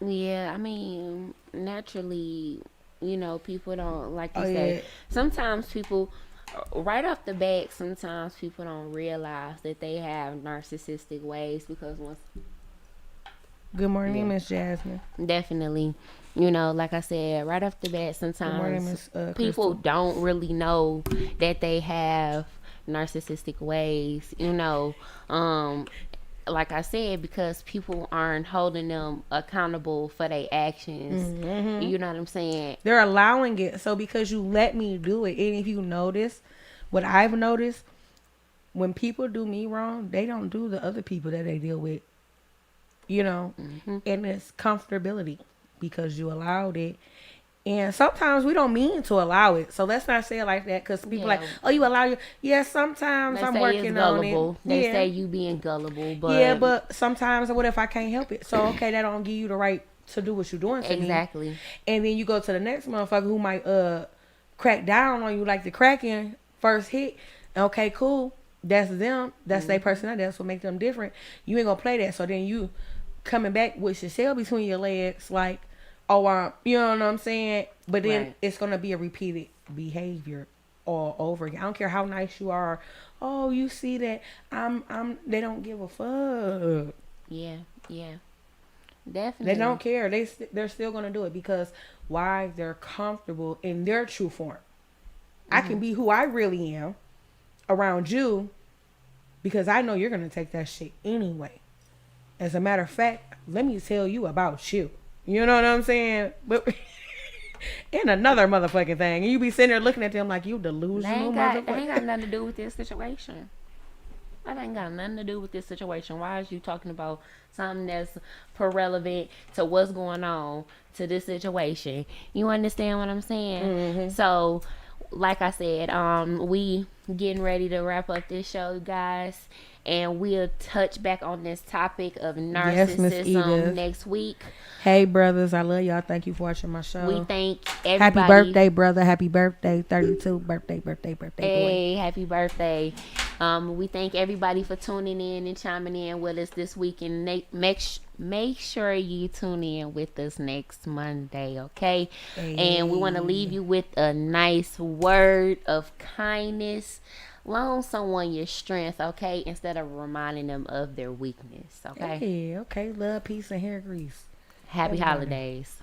Yeah, I mean, naturally, you know, people don't, like you say, sometimes people, right off the bat, sometimes people don't realize that they have narcissistic ways because once... Good morning, Miss Jasmine. Definitely. You know, like I said, right off the bat, sometimes people don't really know that they have narcissistic ways, you know, like I said, because people aren't holding them accountable for their actions. Mm-hmm. You know what I'm saying? They're allowing it. So because you let me do it, and if you notice, what I've noticed, when people do me wrong, they don't do the other people that they deal with. You know? Mm-hmm. And it's comfortability because you allowed it. And sometimes we don't mean to allow it. So let's not say it like that, because people like, oh, you allow you. Yeah, sometimes I'm working on it. They say you being gullible. But yeah, but sometimes, what if I can't help it? So, okay, that don't give you the right to do what you're doing to me. Exactly. And then you go to the next motherfucker who might crack down on you like the cracking first hit. Okay, cool. That's them. That's their personality. That's what makes them different. You ain't gonna play that. So then you coming back with your tail between your legs like, oh, you know what I'm saying? But then it's going to be a repeated behavior all over again. I don't care how nice you are. Oh, you see that they don't give a fuck. Yeah. Definitely. They don't care. They're still going to do it because why? They're comfortable in their true form. Mm-hmm. I can be who I really am around you because I know you're going to take that shit anyway. As a matter of fact, let me tell you about you. You know what I'm saying? But and another motherfucking thing. And you be sitting there looking at them like you delusional motherfucker. That ain't got nothing to do with this situation. That ain't got nothing to do with this situation. Why is you talking about something that's irrelevant to what's going on to this situation? You understand what I'm saying? Mm-hmm. So, like I said, we getting ready to wrap up this show, guys. And we'll touch back on this topic of narcissism next week. Hey, brothers. I love y'all. Thank you for watching my show. We thank everybody. Happy birthday, brother. Happy birthday. 32. Birthday boy. Hey, happy birthday. We thank everybody for tuning in and chiming in with us this week, and make sure you tune in with us next Monday, okay? And we want to leave you with a nice word of kindness. Loan someone your strength, okay, instead of reminding them of their weakness, okay? Hey, okay. Love, peace, and hair grease. Happy holidays.